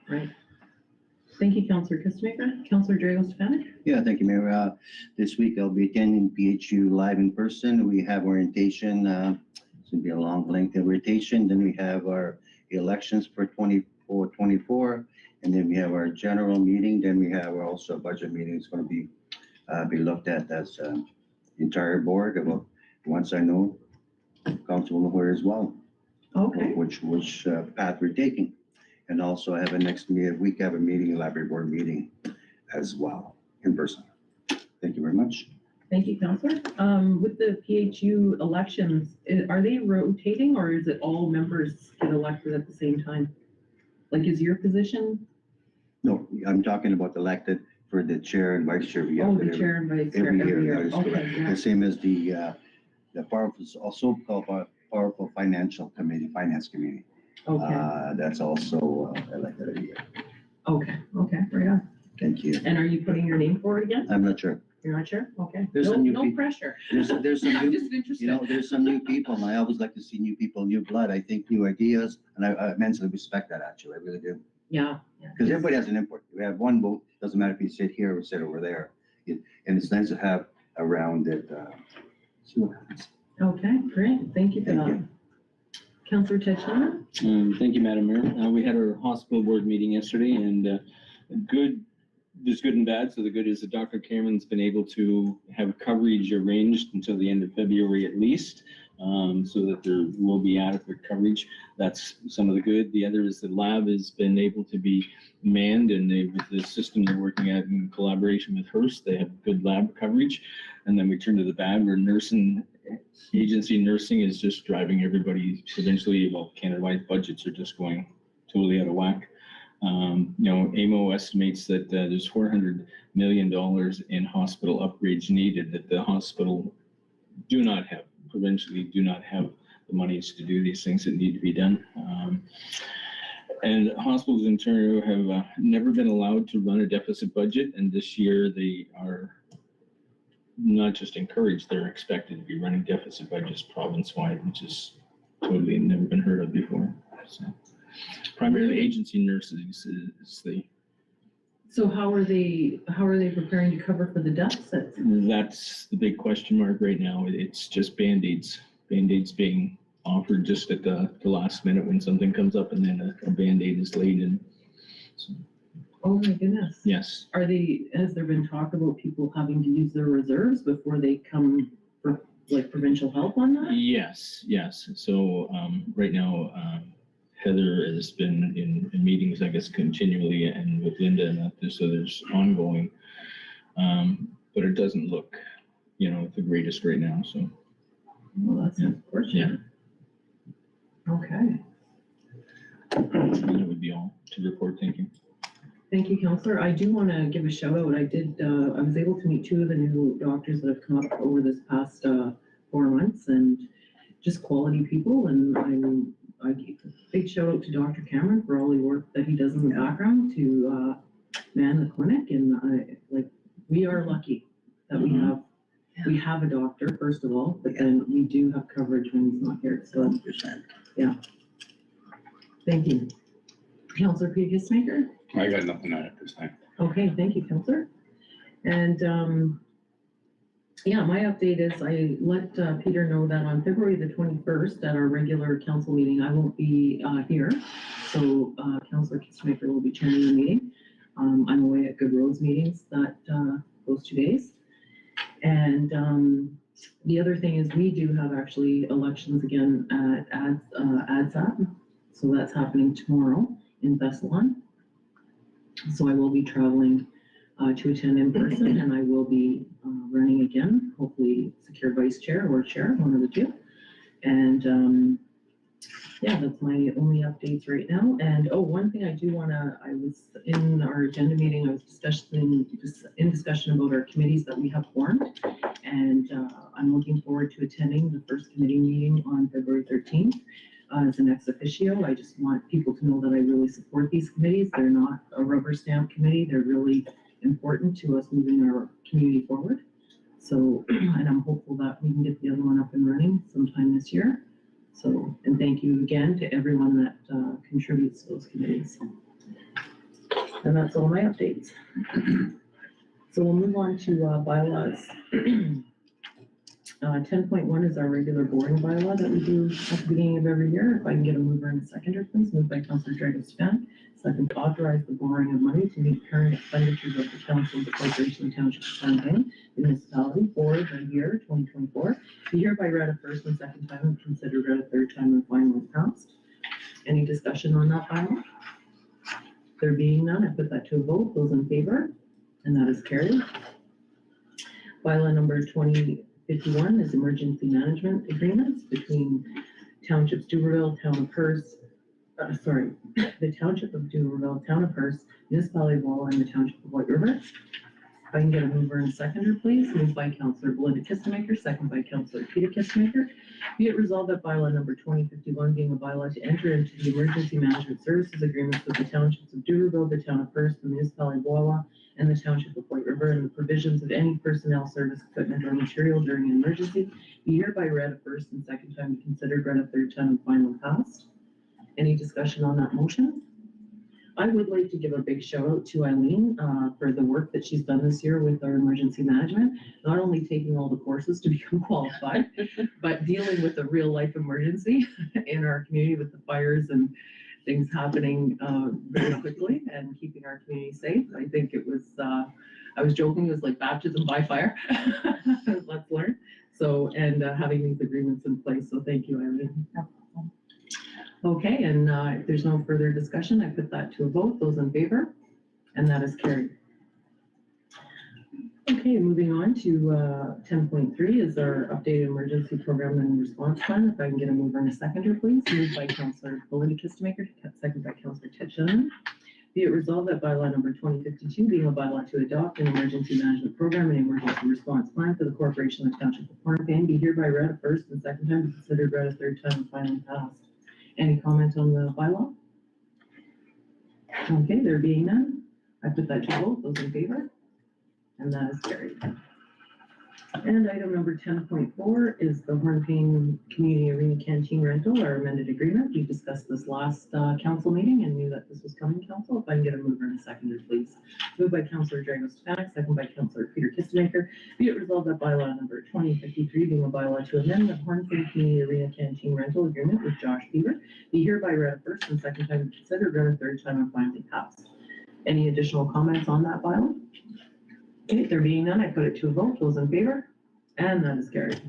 Thank you, Councillor Kistemaker. Councillor Drago-Stefanik? Yeah, thank you, Mayor. This week I'll be attending PHU live in person. We have orientation. It's gonna be a long length of orientation. Then we have our elections for 24, and then we have our general meeting. Then we have also a budget meeting. It's gonna be looked at as entire board. About once I know, Council will hear as well. Okay. Which path we're taking. And also I have a next week, I have a meeting, a library board meeting as well, in person. Thank you very much. Thank you, Councillor. With the PHU elections, are they rotating or is it all members get elected at the same time? Like, is your position? No, I'm talking about elected for the chair and vice chair. We Oh, have the it chair and vice chair every every year. year. That is Okay, correct. yeah. The same as the powerful, also called powerful financial committee, finance committee. Okay, That's also elected every year. okay, right on. Thank you. And are you putting your name forward again? I'm not sure. You're not sure? Okay. There's No, some new no peop- pressure. There's some I'm new, just interested. you know, there's some new people, and I always like to see new people, new blood. I think new ideas, and I immensely respect that, actually. I really do. Yeah. Because everybody has an input. We have one vote, doesn't matter if you sit here or sit over there. And it's nice to have around it. See what happens. Okay, great. Thank you for Thank that. you. Councillor Teixeira? Thank you, Madam Mayor. We had our hospital board meeting yesterday, and there's good and bad. So the good is that Dr. Cameron's been able to have coverage arranged until the end of February at least, so that there will be adequate coverage. That's some of the good. The other is the lab has been able to be manned, and with the system they're working at in collaboration with Hearst, they have good lab coverage. And then we turn to the bad, where agency nursing is just driving everybody provincially. Well, Canada-wide budgets are just going totally out of whack. AMO estimates that there's $400 million in hospital upgrades needed that the hospital provincially do not have the monies to do these things that need to be done. And hospitals in Ontario have never been allowed to run a deficit budget, and this year they are not just encouraged, they're expected to be running deficit budgets province-wide, which is totally never been heard of before. So, primarily agency nurses is the. So how are they preparing to cover for the deficit? That's the big question mark right now. It's just Band-Aids being offered just at the last minute when something comes up, and then a Band-Aid is laid in. So, Oh my goodness. yes. Has there been talk about people having to use their reserves before they come for like provincial help on that? Yes. So right now, Heather has been in meetings, I guess, continually, and with Linda, and that, so there's ongoing, but it doesn't look, the greatest right now. So. Well, that's unfortunate. Okay. That would be all to report. Thank you. Thank you, Councillor. I do want to give a shout out. I was able to meet 2 of the new doctors that have come up over this past 4 months, and just quality people. And I give a big shout out to Dr. Cameron for all the work that he does in the background to man the clinic. And we are lucky that we have a doctor, first of all, but then we do have coverage when he's not here. So 100%. Yeah. Thank you. Councillor KidSport? I got nothing on it this time. Okay, thank you, Councillor. And my update is I let Peter know that on February the 21st at our regular council meeting, I won't be here. So Councillor KidSport will be chairing the meeting. I'm away at Good Roads meetings those 2 days. And the other thing is we do have actually elections again at ADSAT. So that's happening tomorrow in Thessalon. So I will be traveling to attend in person, and I will be running again, hopefully secure vice chair or chair, one of the two. And that's my only updates right now. And one thing I was in our agenda meeting, I was in discussion about our committees that we have formed. And I'm looking forward to attending the first committee meeting on February 13th. As an ex officio, I just want people to know that I really support these committees. They're not a rubber stamp committee. They're really important to us moving our community forward. So, and I'm hopeful that we can get the other one up and running sometime this year. So, and thank you again to everyone that contributes to those committees. And that's all my updates. So we'll move on to bylaws. 10.1 is our regular boring bylaw that we do at the beginning of every year. If I can get a mover and a seconder, please. Moved by Councillor Drago-Stan. Second, to authorize the borrowing of money to meet current expenditures of the Council of the Corporation of Township of Hornepayne Municipality for the year 2024. Be hereby read a first and second time and considered read a third time and finally passed. Any discussion on that bylaw? There being none, I put that to a vote. Those in favor? And that is carried. Bylaw number 2051 is emergency management agreements between Townships Duberville, Town of Hearst, the Township of Duberville, Town of Hearst, Municipality of Walla, and the Township of White River. If I can get a mover and seconder, please. Moved by Councillor Belinda Kissemaker, second by Councillor Peter Kissemaker. Be it resolved that bylaw number 2051 being a bylaw to enter into the emergency management services agreements with the Townships of Duberville, the Town of Hearst, the Municipality of Walla, and the Township of White River, and the provisions of any personnel, service, equipment, or material during an emergency be hereby read a first and second time and considered read a third time and final passed. Any discussion on that motion? I would like to give a big shout out to Eileen for the work that she's done this year with our emergency management. Not only taking all the courses to become qualified, but dealing with a real life emergency in our community with the fires and things happening very quickly and keeping our community safe. I think it was, I was joking, it was like baptism by fire. Let's learn. So, and having these agreements in place. So thank you, Eileen. Okay, and if there's no further discussion, I put that to a vote. Those in favor? And that is carried. Okay, moving on to 10.3 is our updated emergency program and response plan. If I can get a mover and a seconder, please. Moved by Councillor Belinda Kistemaker, second by Councillor Tetchon. Be it resolved that bylaw number 2052 being a bylaw to adopt an emergency management program and emergency response plan for the corporation of the Township of Hornepayne be hereby read a first and second time, considered read a third time, and finally passed. Any comment on the bylaw? Okay, there being none, I put that to vote. Those in favor? And that is carried. And item number 10.4 is the Hornepayne Community Arena Canteen Rental, our amended agreement. We discussed this last council meeting and knew that this was coming, council. If I can get a mover and a seconder, please. Moved by Councillor Drago-Stefanik, second by Councillor Peter Kistemaker. Be it resolved that bylaw number 2053 being a bylaw to amend the Hornepayne Community Arena Canteen Rental Agreement with Josh Beaver be hereby read a first and second time, considered read a third time, and finally passed. Any additional comments on that bylaw? Okay, there being none, I put it to a vote. Those in favor? And that is carried.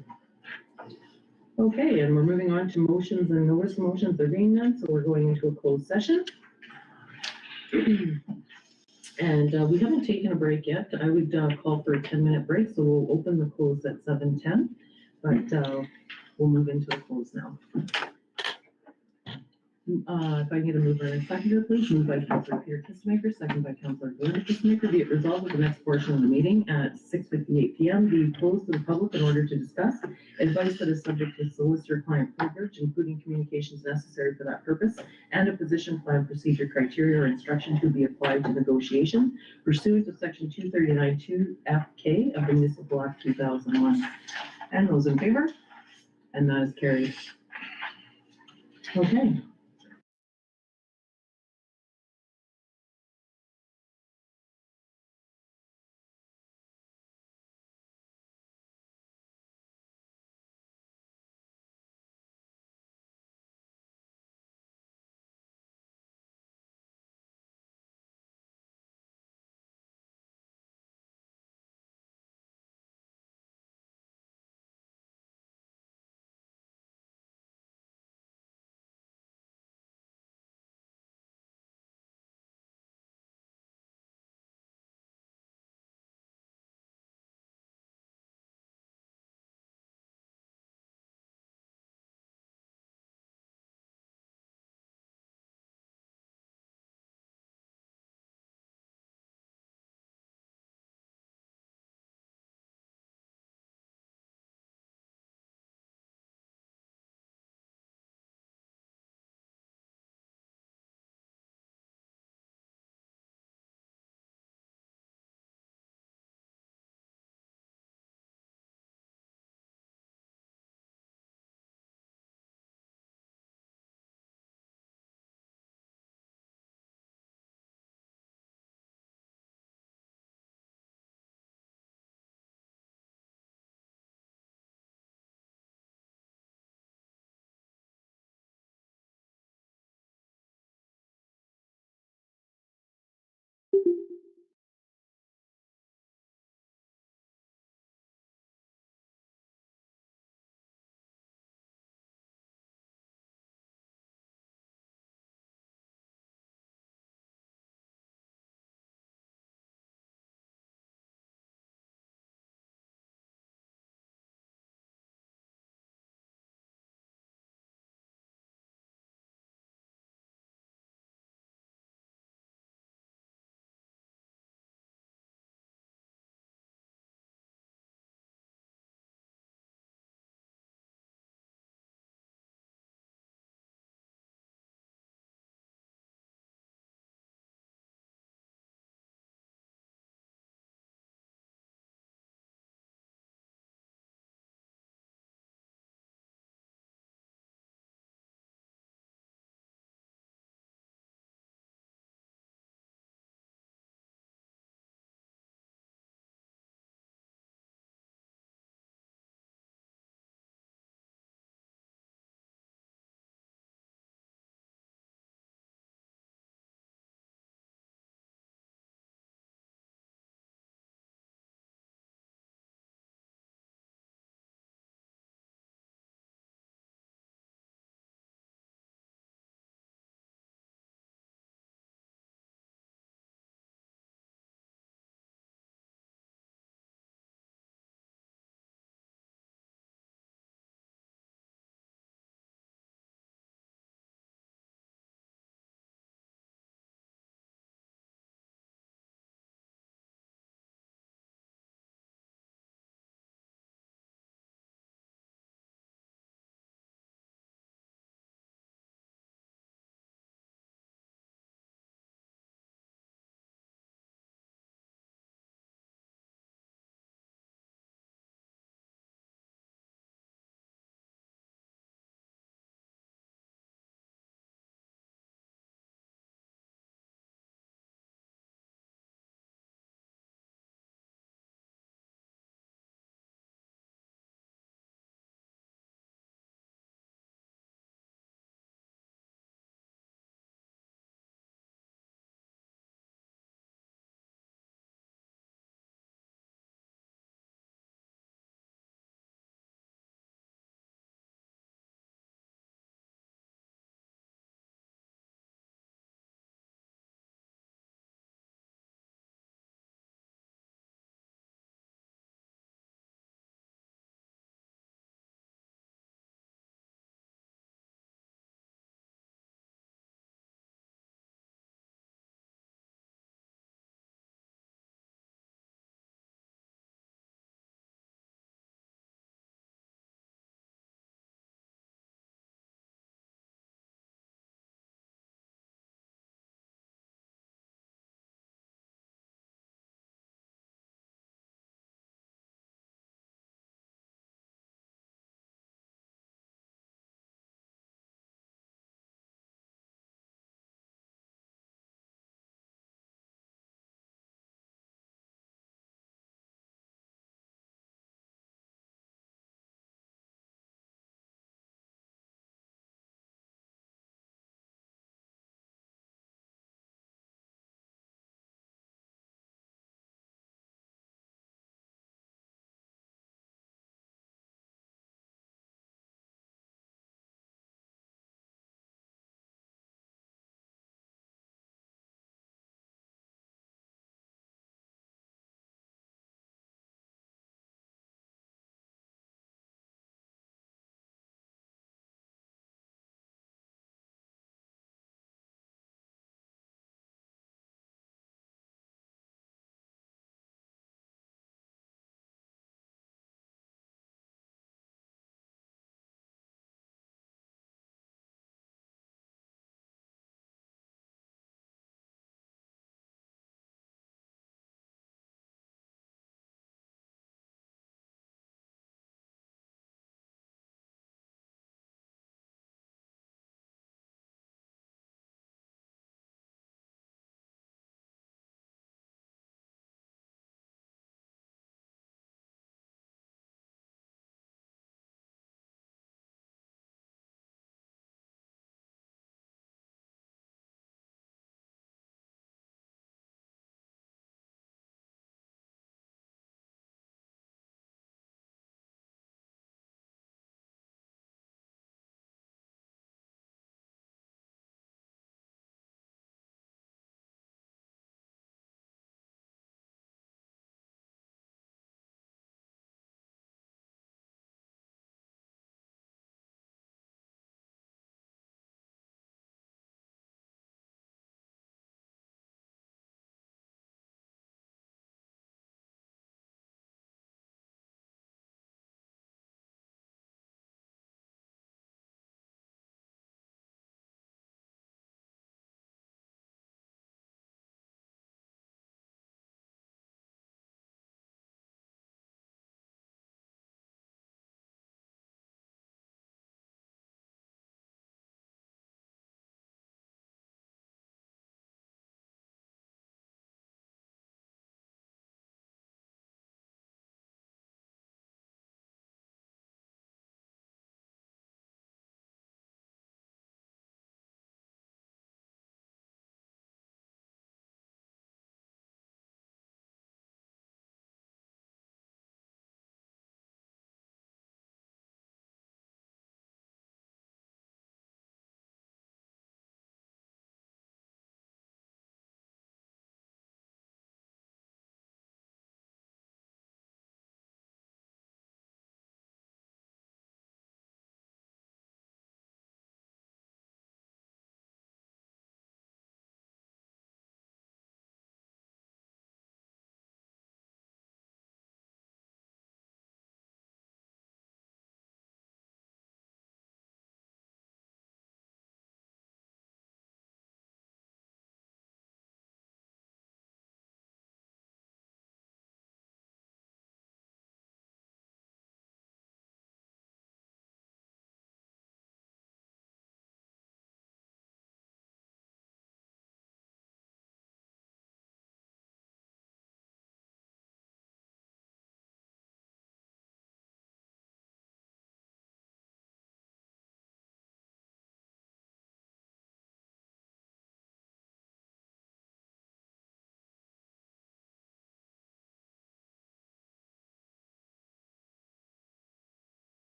Okay, and we're moving on to motions and notice motions. There being none, so we're going into a closed session. And we haven't taken a break yet. I would call for a 10-minute break, so we'll open the close at 7:10, but we'll move into a close now. If I can get a mover and a seconder, please. Moved by Councillor Peter Kistemaker, second by Councillor Belinda Kistemaker. Be it resolved that the next portion of the meeting at 6:58 p.m. be closed to the public in order to discuss advice that is subject to solicitor-client privilege, including communications necessary for that purpose, and a position plan procedure criteria or instruction to be applied to negotiation pursuant to Section 239(2) of the Municipal Act 2001. And those in favor? And that is carried. Okay.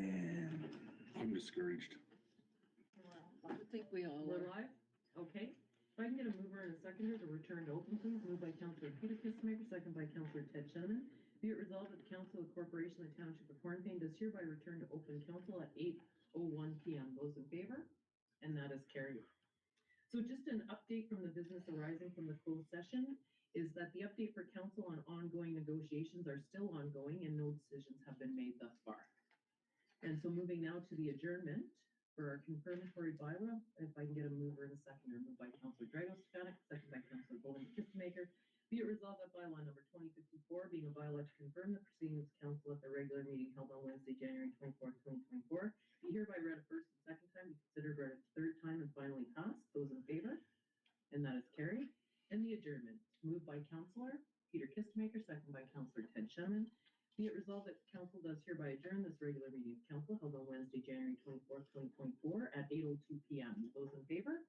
And I'm discouraged. I think we all We're are. live? Okay. If I can get a mover and a seconder to return to open, please. Moved by Councillor Peter Kissmaker, second by Councillor Ted Shannon. Be it resolved that the Council of Corporation of the Township of Hornepayne does hereby return to open council at 8:01 p.m. Those in favor? And that is carried. So just an update from the business arising from the closed session is that the update for council on ongoing negotiations are still ongoing and no decisions have been made thus far. And so moving now to the adjournment for our confirmatory bylaw, if I can get a mover and a seconder, moved by Councillor Drago-Stefanik, second by Councillor Bowman Kissmaker. Be it resolved that bylaw number 2054, being a bylaw to confirm the proceedings of council at the regular meeting held on Wednesday, January 24th, 2024, be hereby read a first and second time, be considered read a third time, and finally passed. Those in favor? And that is carried. And the adjournment, moved by Councillor Peter Kissmaker, second by Councillor Ted Shannon. Be it resolved that council does hereby adjourn this regular meeting of council held on Wednesday, January 24th, 2024 at 8:02 p.m. Those in favor?